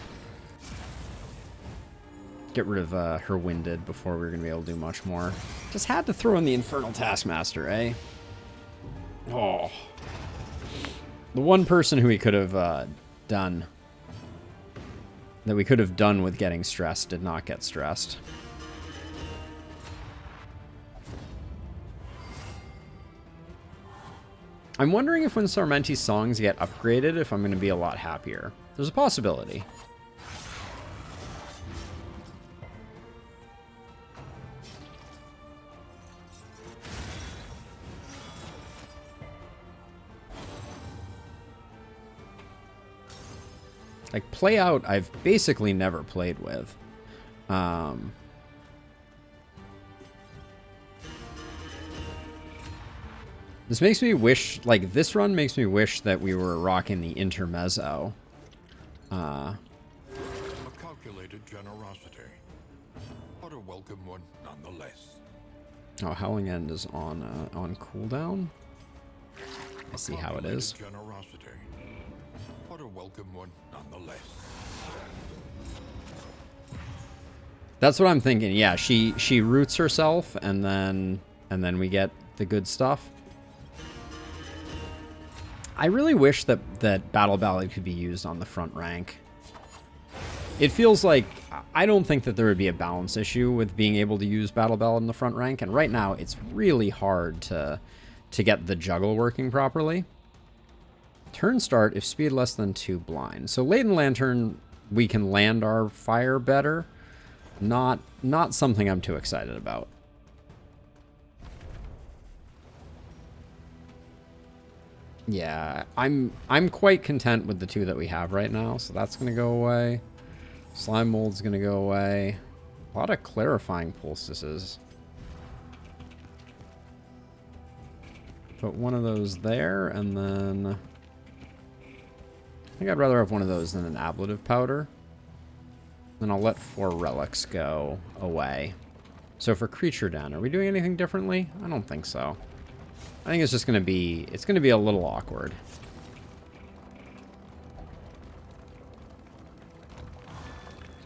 Get rid of her winded before we were gonna be able to do much more. Just had to throw in the Infernal Taskmaster, eh? Oh. The one person who we could have done with getting stressed did not get stressed. I'm wondering if when Sarmenti's songs get upgraded, if I'm going to be a lot happier. There's a possibility. Like, Play Out, I've basically never played with. This makes me wish, like, this run makes me wish that we were rocking the intermezzo. A calculated generosity, but a welcome one nonetheless. Oh, Howling End is on cooldown. I see how it is. Generosity, but a welcome one nonetheless. That's what I'm thinking. Yeah, she roots herself, and then we get the good stuff. I really wish that Battle Ballad could be used on the front rank. It feels like, I don't think that there would be a balance issue with being able to use Battle Ballad in the front rank, and right now it's really hard to get the juggle working properly. Turn start if speed less than 2 blind. So Laden Lantern, we can land our fire better. Not something I'm too excited about. Yeah, I'm quite content with the 2 that we have right now, so that's gonna go away. Slime Mold's gonna go away. A lot of clarifying poultices. Put one of those there, and then I think I'd rather have one of those than an ablative powder. Then I'll let 4 relics go away. So for Creature Den, are we doing anything differently? I don't think so. I think it's just gonna be, it's gonna be a little awkward.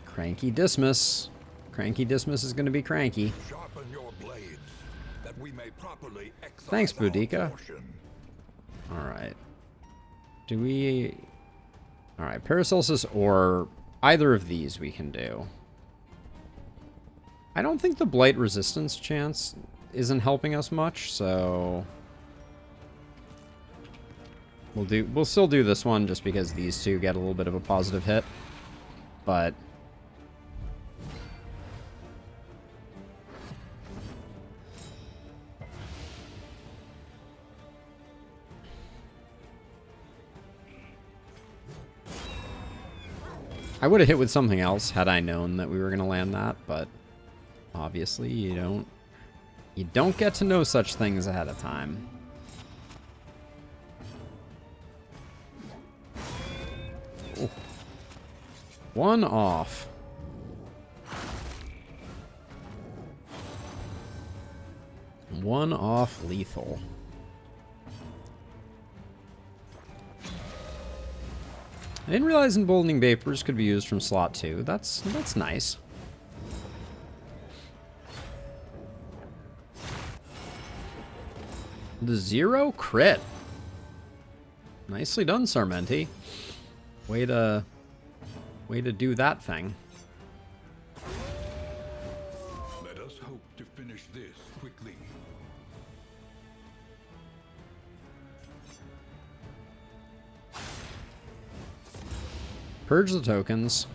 Cranky Dismiss. Cranky Dismiss is gonna be cranky. Sharpen your blades, that we may properly excise. Thanks, our Boudica. portion. Alright. Do we... Alright, Paracelsus or either of these we can do. I don't think the Blight resistance chance isn't helping us much, so... We'll still do this one just because these 2 get a little bit of a positive hit. But... I would have hit with something else had I known that we were going to land that, but obviously you don't get to know such things ahead of time. Oh. 1 off. One off lethal. I didn't realize Emboldening Vapors could be used from slot 2. That's nice. The 0 crit. Nicely done, Sarmenti. Way to do that thing. Let us hope to finish this quickly. Purge the tokens.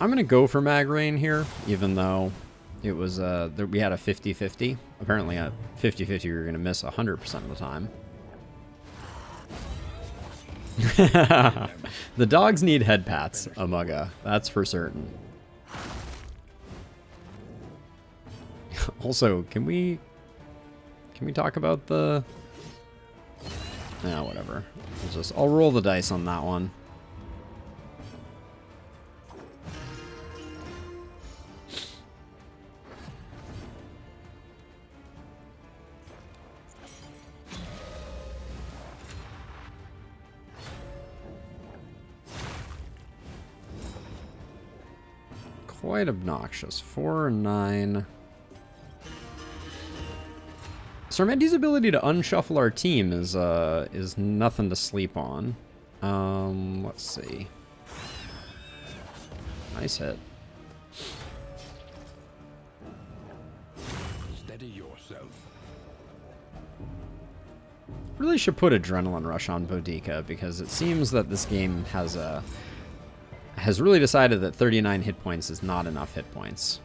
I'm going to go for Mag Rain here, even though it was, we had a 50-50. Apparently a 50-50 we were going to miss 100% of the time. The dogs need head pats, Amaga. That's for certain. Also, can we talk about the... Nah, whatever. I'll roll the dice on that one. Quite obnoxious. 4 and 9. Sarmenti's ability to unshuffle our team is nothing to sleep on. Let's see. Nice hit. Really should put Adrenaline Rush on Boudica, because it seems that this game has really decided that 39 hit points is not enough hit points.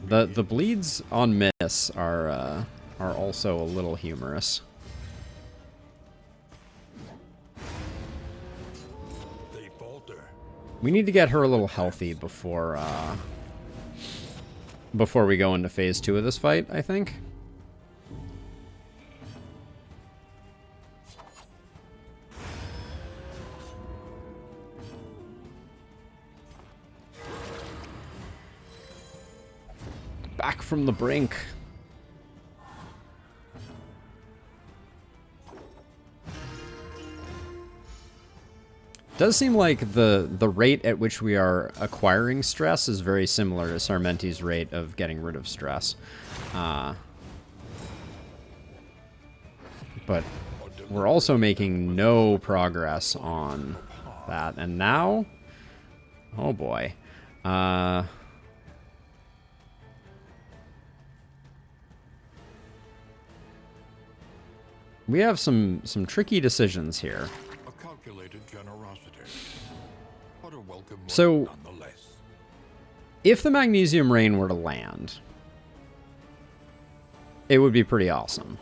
The bleeds on miss are also a little humorous. They falter. We need to get her a little healthy before we go into phase 2 of this fight, I think. Back from the brink. Does seem like the rate at which we are acquiring stress is very similar to Sarmenti's rate of getting rid of stress. But we're also making no progress on that. And now, oh boy. We have some tricky decisions here. A calculated generosity. But a welcome one So, nonetheless. if the Magnesium Rain were to land, it would be pretty awesome.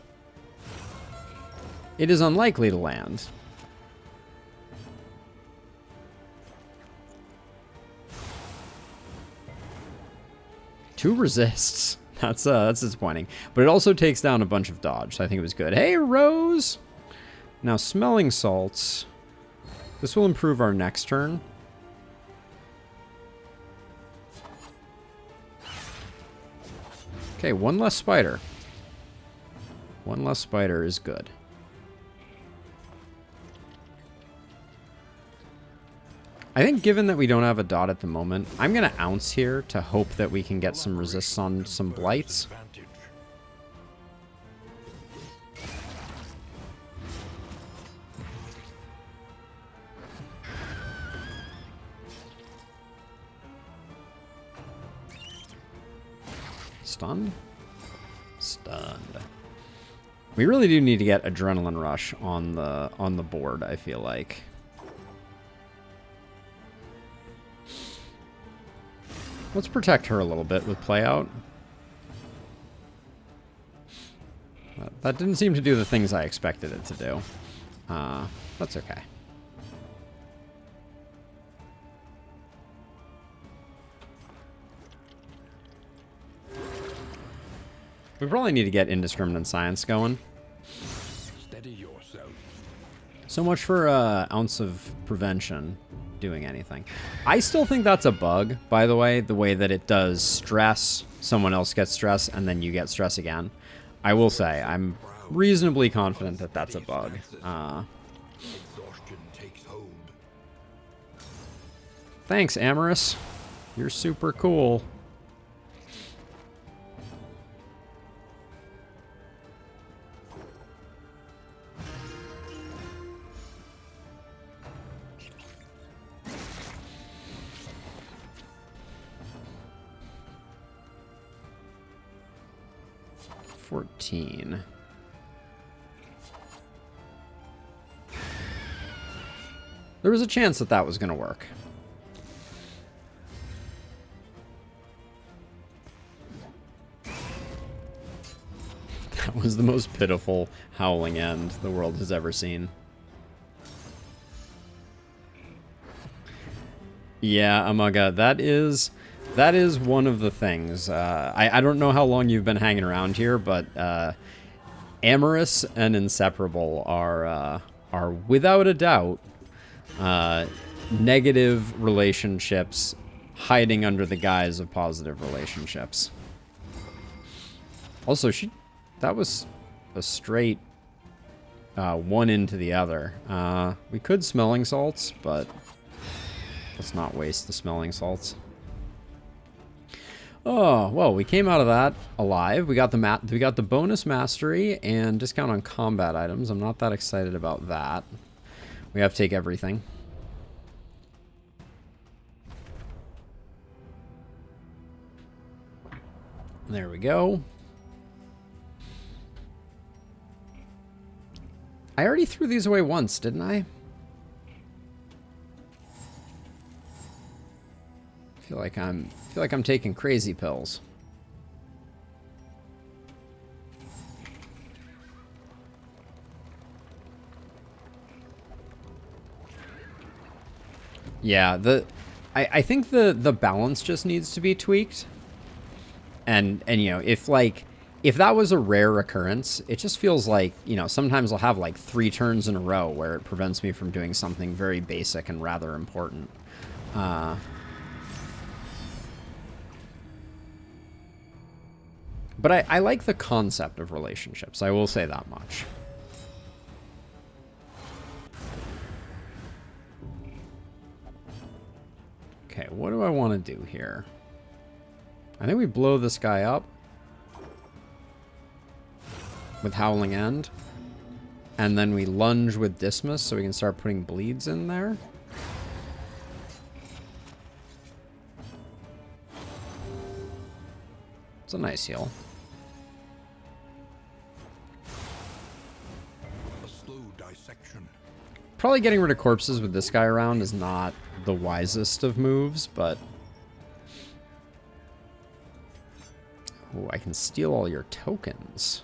It is unlikely to land. Two resists. That's disappointing. But it also takes down a bunch of dodge, so I think it was good. Hey, Rose! Now, Smelling Salts. This will improve our next turn. Okay, one less spider. One less spider is good. I think given that we don't have a dot at the moment, I'm going to ounce here to hope that we can get some resists on some blights. Advantage. Stunned? Stunned. We really do need to get Adrenaline Rush on the board, I feel like. Let's protect her a little bit with Play Out. That didn't seem to do the things I expected it to do. That's okay. We probably need to get Indiscriminate Science going. Steady yourself. So much for ounce of prevention doing anything. I still think that's a bug, by the way that it does stress, someone else gets stress, and then you get stress again. I will say, I'm reasonably confident that that's a bug. Exhaustion takes hold. Thanks, Amorous. You're super cool. There was a chance that that was going to work. That was the most pitiful howling end the world has ever seen. Yeah, Amaga, that is one of the things. I don't know how long you've been hanging around here, but Amorous and Inseparable are without a doubt negative relationships hiding under the guise of positive relationships. Also, that was a straight one into the other. We could Smelling Salts, but let's not waste the Smelling Salts. Oh, well, we came out of that alive. We got the bonus mastery and discount on combat items. I'm not that excited about that. We have to take everything. There we go. I already threw these away once, didn't I? Feel like I'm taking crazy pills. Yeah, I think the balance just needs to be tweaked. And you know, if that was a rare occurrence, it just feels like, you know, sometimes I'll have like 3 turns in a row where it prevents me from doing something very basic and rather important. But I like the concept of relationships, I will say that much. Okay, what do I want to do here? I think we blow this guy up with Howling End. And then we lunge with Dismas so we can start putting bleeds in there. It's a nice heal. A slow dissection. Probably getting rid of corpses with this guy around is not the wisest of moves, but... Oh, I can steal all your tokens.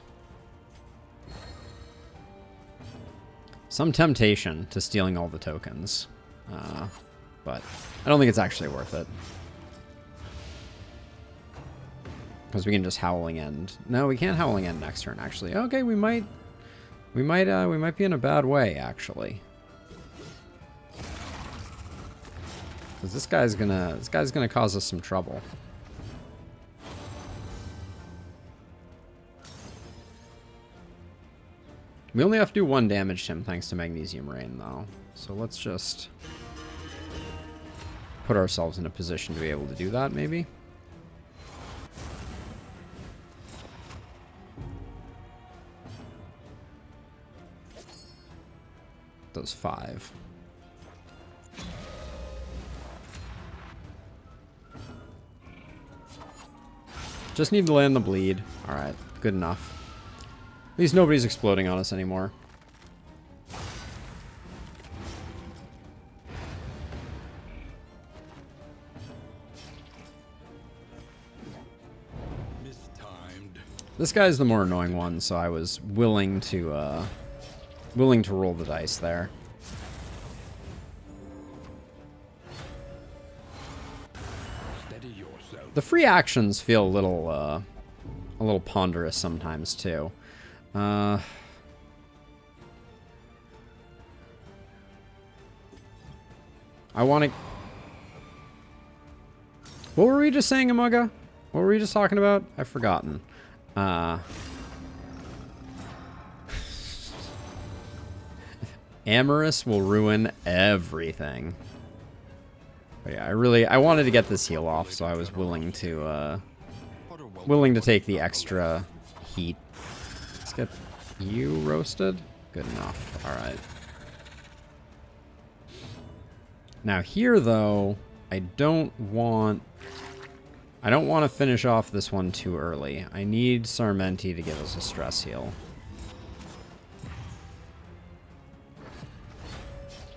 Some temptation to stealing all the tokens. But I don't think it's actually worth it. Because we can just Howling End. No, we can't Howling End next turn, actually. Okay, we might be in a bad way, actually. Because this guy's gonna cause us some trouble. We only have to do 1 damage to him thanks to Magnesium Rain, though. So let's just put ourselves in a position to be able to do that, maybe. Does 5. Just need to land the bleed. Alright, good enough. At least nobody's exploding on us anymore. Mistimed. This guy's the more annoying one, so I was willing to roll the dice there. Steady yourself. The free actions feel a little ponderous sometimes too. I want to... What were we just saying, Amaga? What were we just talking about? I've forgotten. Amorous will ruin everything. But yeah, I wanted to get this heal off, so I was willing to take the extra heat. Let's get you roasted. Good enough. All right. Now here, though, I don't want to finish off this one too early. I need Sarmenti to give us a stress heal.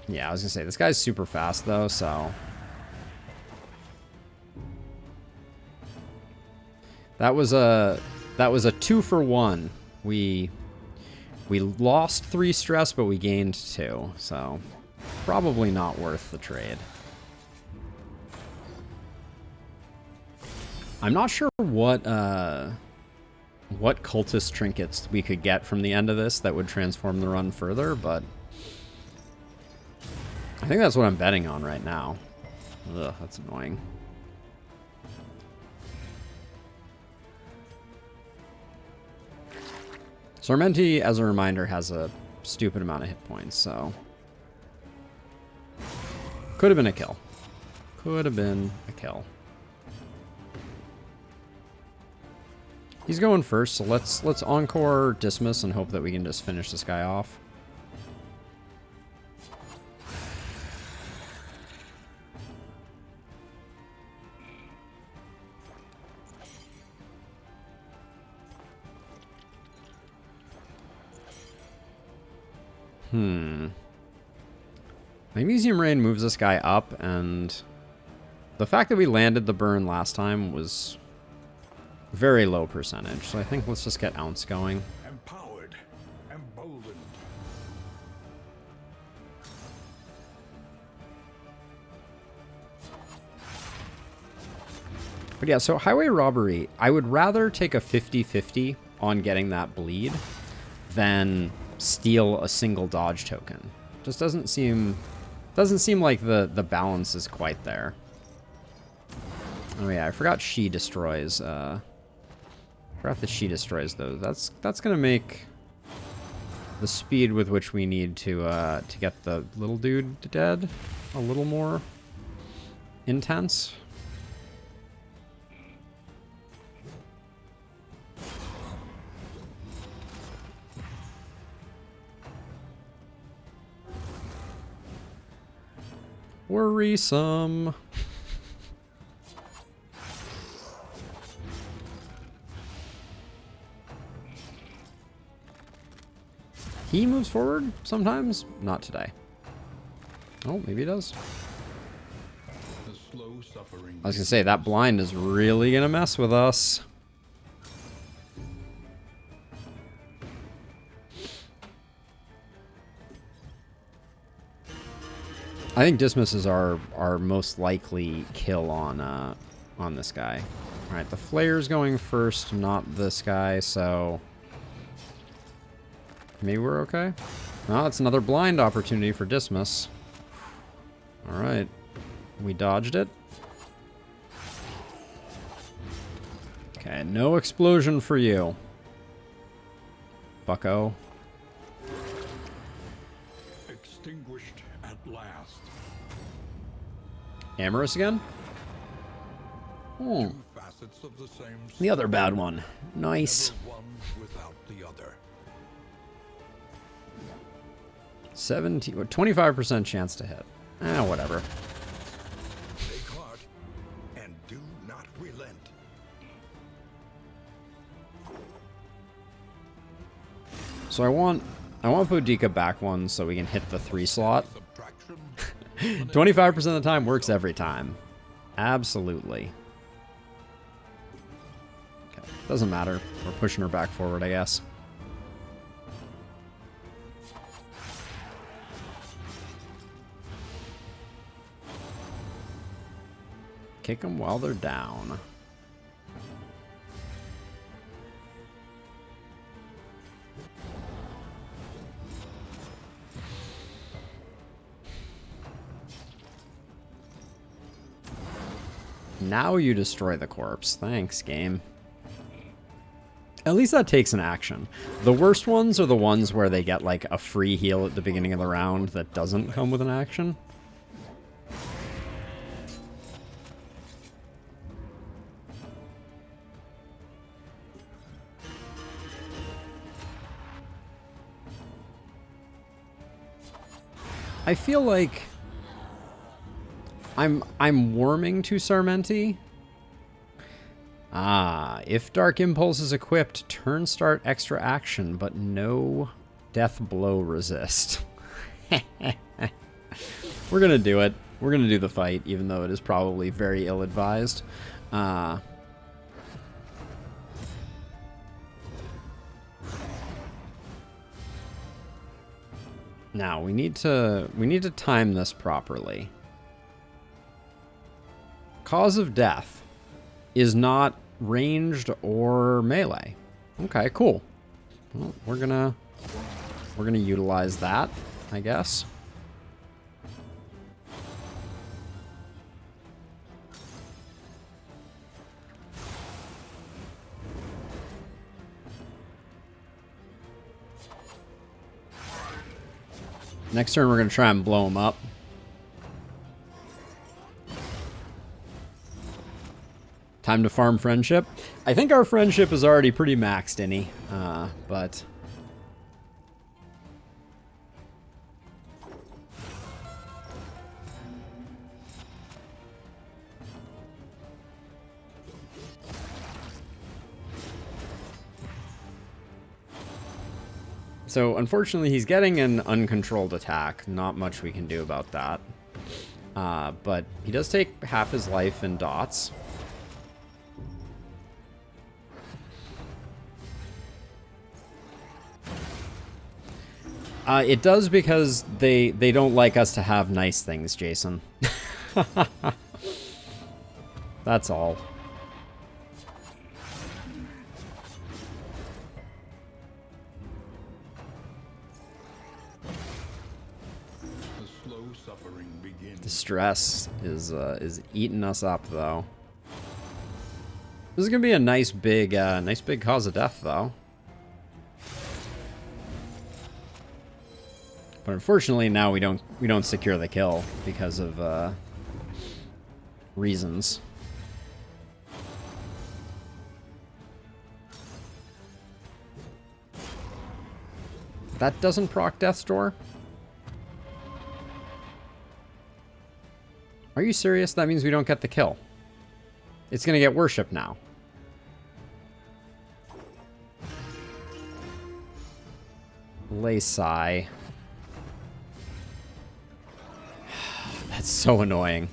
Yeah, I was gonna say this guy's super fast though, so that was a 2-for-1. We lost 3 stress, but we gained 2, so probably not worth the trade. I'm not sure what cultist trinkets we could get from the end of this that would transform the run further, but I think that's what I'm betting on right now. Ugh, that's annoying. Sarmenti, as a reminder, has a stupid amount of hit points, so could have been a kill. Could have been a kill. He's going first, so let's encore Dismas and hope that we can just finish this guy off. Magnesium Rain moves this guy up, and the fact that we landed the burn last time was very low percentage. So I think let's just get Ounce going. Empowered, emboldened. But yeah, so Highway Robbery, I would rather take a 50-50 on getting that bleed than steal a single dodge token. Just doesn't seem like the balance is quite there. Oh yeah, I forgot she destroys forgot that she destroys those. That's gonna make the speed with which we need to get the little dude dead a little more intense. Worrisome. He moves forward sometimes? Not today. Oh, maybe he does. The slow suffering. I was gonna say, that blind is really gonna mess with us. I think Dismiss is our most likely kill on this guy. All right, the Flare's going first, not this guy, so maybe we're okay. Oh, it's another blind opportunity for Dismiss. All right, we dodged it. Okay, no explosion for you, bucko. Extinguished at last. Amorous again? Two facets of the same The other bad one. Nice. never one without the other. 25% chance to hit. Whatever. Take heart and do not relent. So I want Boudica back one so we can hit the 3 slot. Subtraction. 25% of the time works every time. Absolutely. Okay, doesn't matter. We're pushing her back forward, I guess. Kick them while they're down. Now you destroy the corpse. Thanks, game. At least that takes an action. The worst ones are the ones where they get like a free heal at the beginning of the round that doesn't come with an action. I feel like I'm warming to Sarmenti. If Dark Impulse is equipped, turn start extra action, but no death blow resist. We're gonna do it. We're gonna do the fight, even though it is probably very ill-advised. Now we need to time this properly. Cause of death is not ranged or melee. Okay, cool. Well, we're gonna utilize that, I guess. Next turn, we're going to try and blow him up. Time to farm friendship. I think our friendship is already pretty maxed, Innie. But... So, unfortunately, he's getting an uncontrolled attack. Not much we can do about that. But he does take half his life in dots. It does because they don't like us to have nice things, Jason. That's all. The slow suffering begins. The stress is eating us up, though. This is gonna be a nice big cause of death, though. But unfortunately, now we don't secure the kill because of reasons. That doesn't proc Death's Door? Are you serious? That means we don't get the kill. It's gonna get worship now. Lay Sigh. That's so annoying.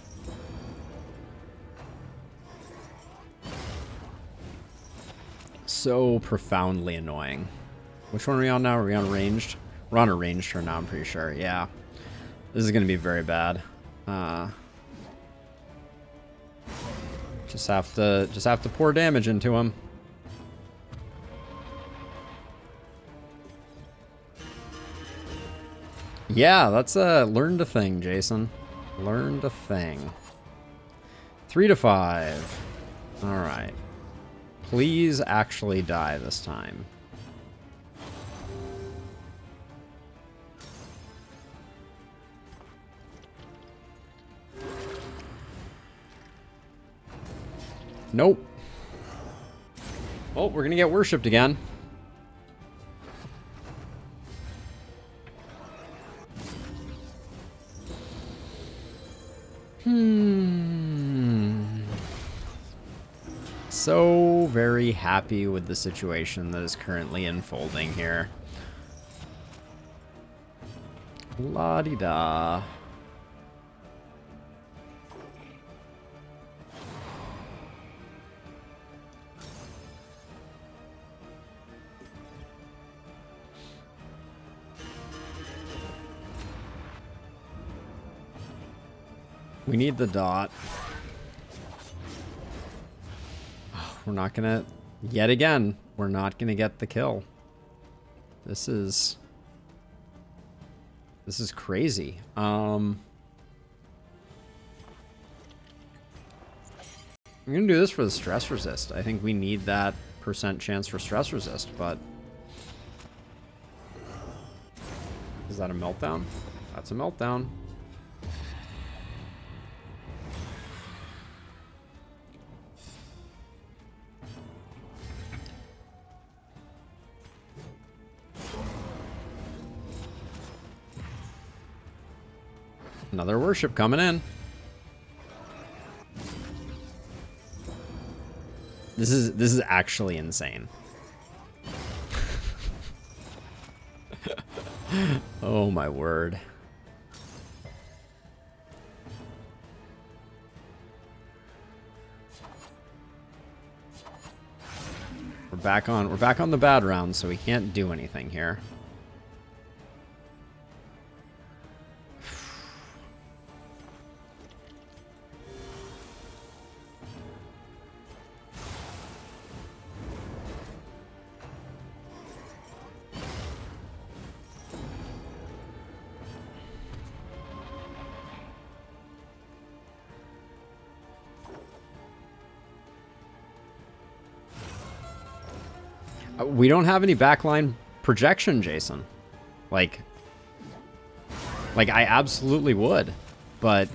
So profoundly annoying. Which one are we on now? Are we on ranged? We're on a ranged turn now, I'm pretty sure. Yeah. This is going to be very bad. Just have to pour damage into him. Yeah, that's learned a thing, Jason. Learned a thing. 3 to 5. All right. Please actually die this time. Nope. Oh, we're gonna get worshipped again. So very happy with the situation that is currently unfolding here. La-di-da. We need the dot. We're not gonna... Yet again, we're not gonna get the kill. This is crazy. I'm gonna do this for the stress resist. I think we need that % chance for stress resist, but... Is that a meltdown? That's a meltdown. Another worship coming in. This is actually insane. Oh my word. We're back on the bad round, so we can't do anything here. We don't have any backline projection, Jason. Like I absolutely would, but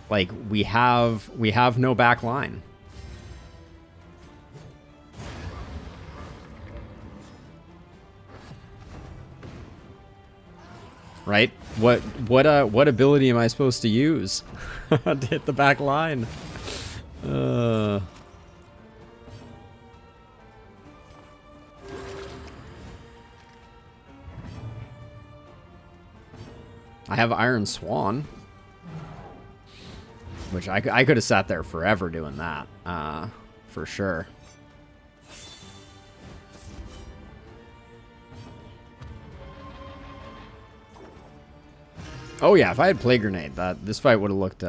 like we have no backline. Right? What ability am I supposed to use to hit the back line? I have Iron Swan, which I could have sat there forever doing that, for sure. Oh yeah, if I had Plague Grenade, this fight would have looked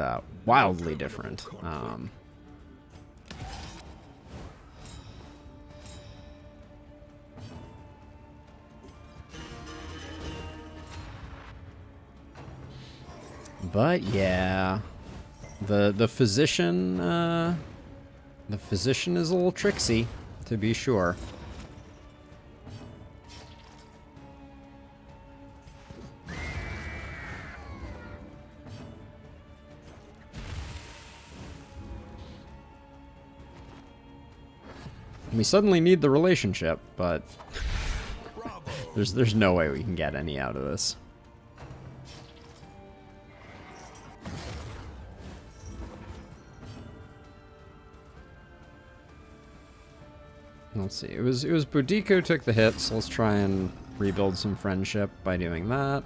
wildly different. But yeah, the physician is a little tricksy, to be sure. We suddenly need the relationship, but there's no way we can get any out of this. Let's see. It was Boudica who took the hit, so let's try and rebuild some friendship by doing that.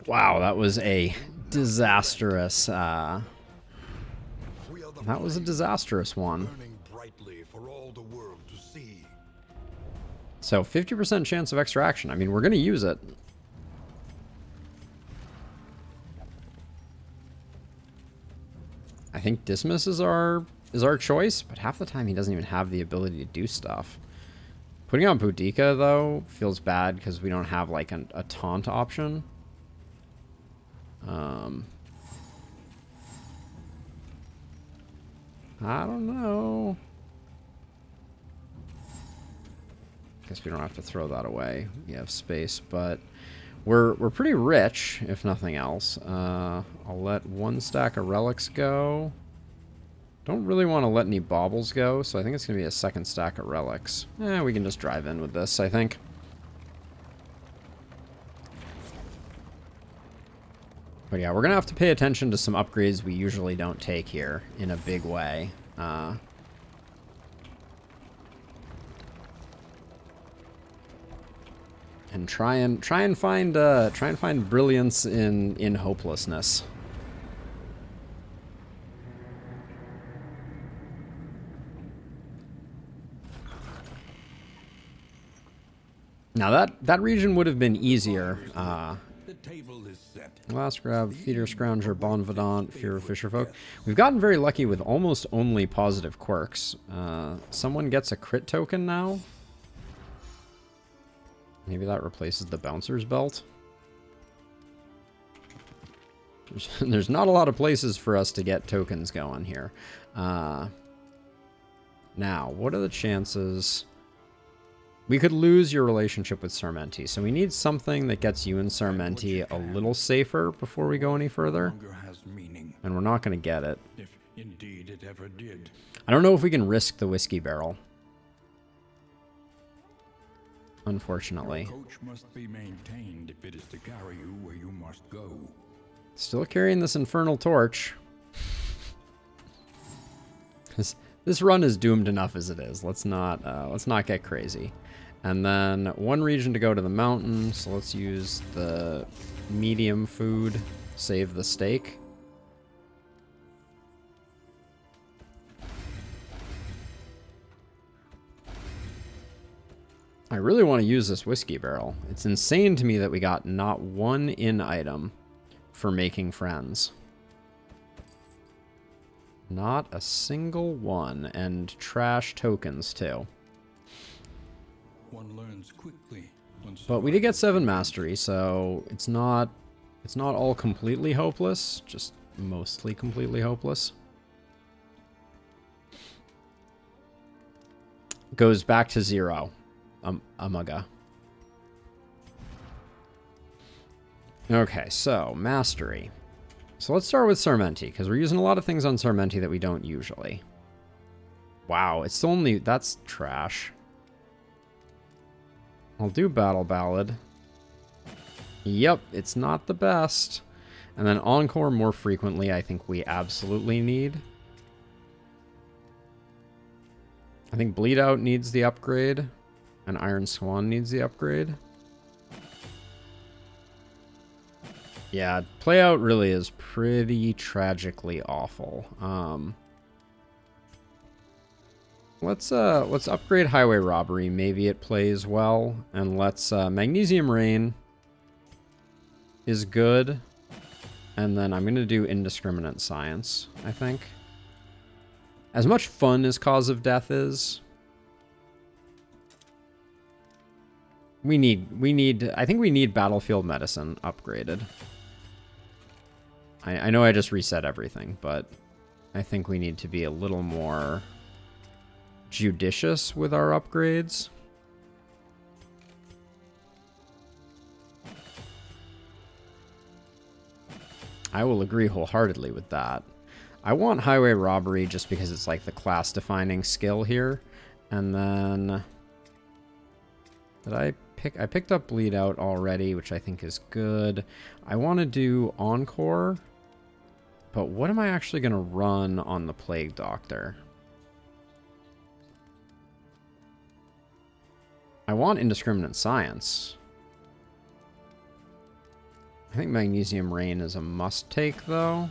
Wow, that was a disastrous that was a disastrous one. So 50% chance of extraction. I mean, we're gonna use it. I think Dismiss is our choice, but half the time he doesn't even have the ability to do stuff. Putting on Boudica though feels bad because we don't have like a taunt option. I don't know. Guess we don't have to throw that away. We have space, but we're pretty rich, if nothing else. I'll let one stack of relics go. Don't really want to let any baubles go, so I think it's going to be a second stack of relics. We can just drive in with this, I think. But yeah, we're going to have to pay attention to some upgrades we usually don't take here in a big way. And try and find brilliance in hopelessness. Now that region would have been easier. The table is set. Last grab, Feeder Scrounger, Bon Vedant, Fear of Fisherfolk. We've gotten very lucky with almost only positive quirks. Someone gets a crit token now. Maybe that replaces the Bouncer's Belt. There's not a lot of places for us to get tokens going here. Now, what are the chances? We could lose your relationship with Sarmenti, so we need something that gets you and Sarmenti a little safer before we go any further. And we're not going to get it. If indeed it ever did. I don't know if we can risk the whiskey barrel. Unfortunately. Your coach must be maintained if it is to carry you where you must go. Still carrying this infernal torch. This run is doomed enough as it is. Let's not get crazy. And then one region to go to the mountain, so let's use the medium food, save the steak. I really want to use this whiskey barrel. It's insane to me that we got not one in item for making friends. Not a single one, and trash tokens too. One learns quickly. But we did get 7 mastery, so it's not all completely hopeless, just mostly completely hopeless. Goes back to 0. Amaga. Okay, so mastery. So let's start with Sarmenti, because we're using a lot of things on Sarmenti that we don't usually. Wow, it's only... that's trash. I'll do Battle Ballad. Yep, it's not the best. And then Encore more frequently, I think we absolutely need. I think Bleed Out needs the upgrade, and Iron Swan needs the upgrade. Yeah, Play Out really is pretty tragically awful. Let's upgrade Highway Robbery. Maybe it plays well, and let's Magnesium Rain is good, and then I'm gonna do Indiscriminate Science. I think. As much fun as Cause of Death is, I think we need Battlefield Medicine upgraded. I know I just reset everything, but I think we need to be a little more judicious with our upgrades. I will agree wholeheartedly with that. I want Highway Robbery just because it's like the class-defining skill here. And then... I picked up Bleed Out already, which I think is good. I want to do Encore. But what am I actually going to run on the Plague Doctor? I want Indiscriminate Science. I think Magnesium Rain is a must-take, though.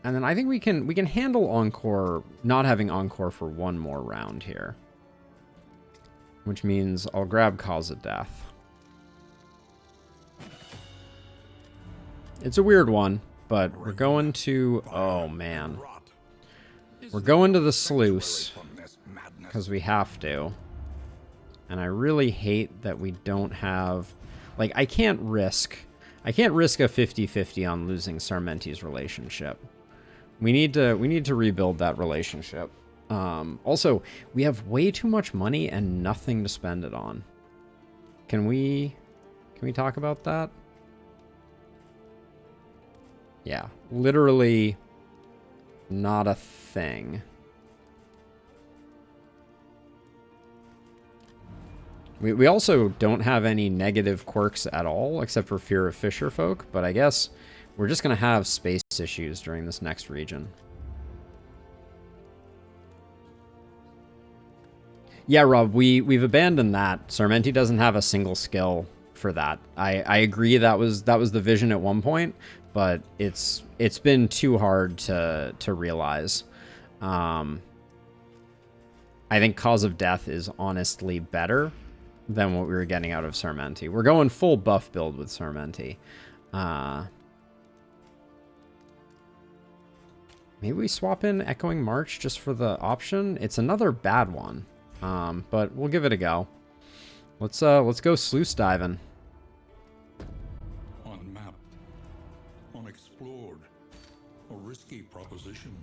And then I think we can handle Encore, not having Encore for one more round here. Which means I'll grab Cause of Death. It's a weird one, but we're going to... Oh, man. We're going to the Sluice, because we have to. And I really hate that we don't have... Like, I can't risk a 50-50 on losing Sarmenti's relationship. We need to rebuild that relationship. Also, we have way too much money and nothing to spend it on. Can we talk about that? Yeah, literally not a thing. We also don't have any negative quirks at all, except for Fear of Fisherfolk, but I guess we're just going to have space issues during this next region. Yeah, Rob, we've abandoned that. Sarmenti doesn't have a single skill for that. I agree that was the vision at one point, but it's been too hard to realize. I think Cause of Death is honestly better than what we were getting out of Sarmenti. We're going full buff build with Sarmenti. Maybe we swap in Echoing March just for the option. It's another bad one, but we'll give it a go. Let's go sluice diving. Unmapped, unexplored, a risky proposition.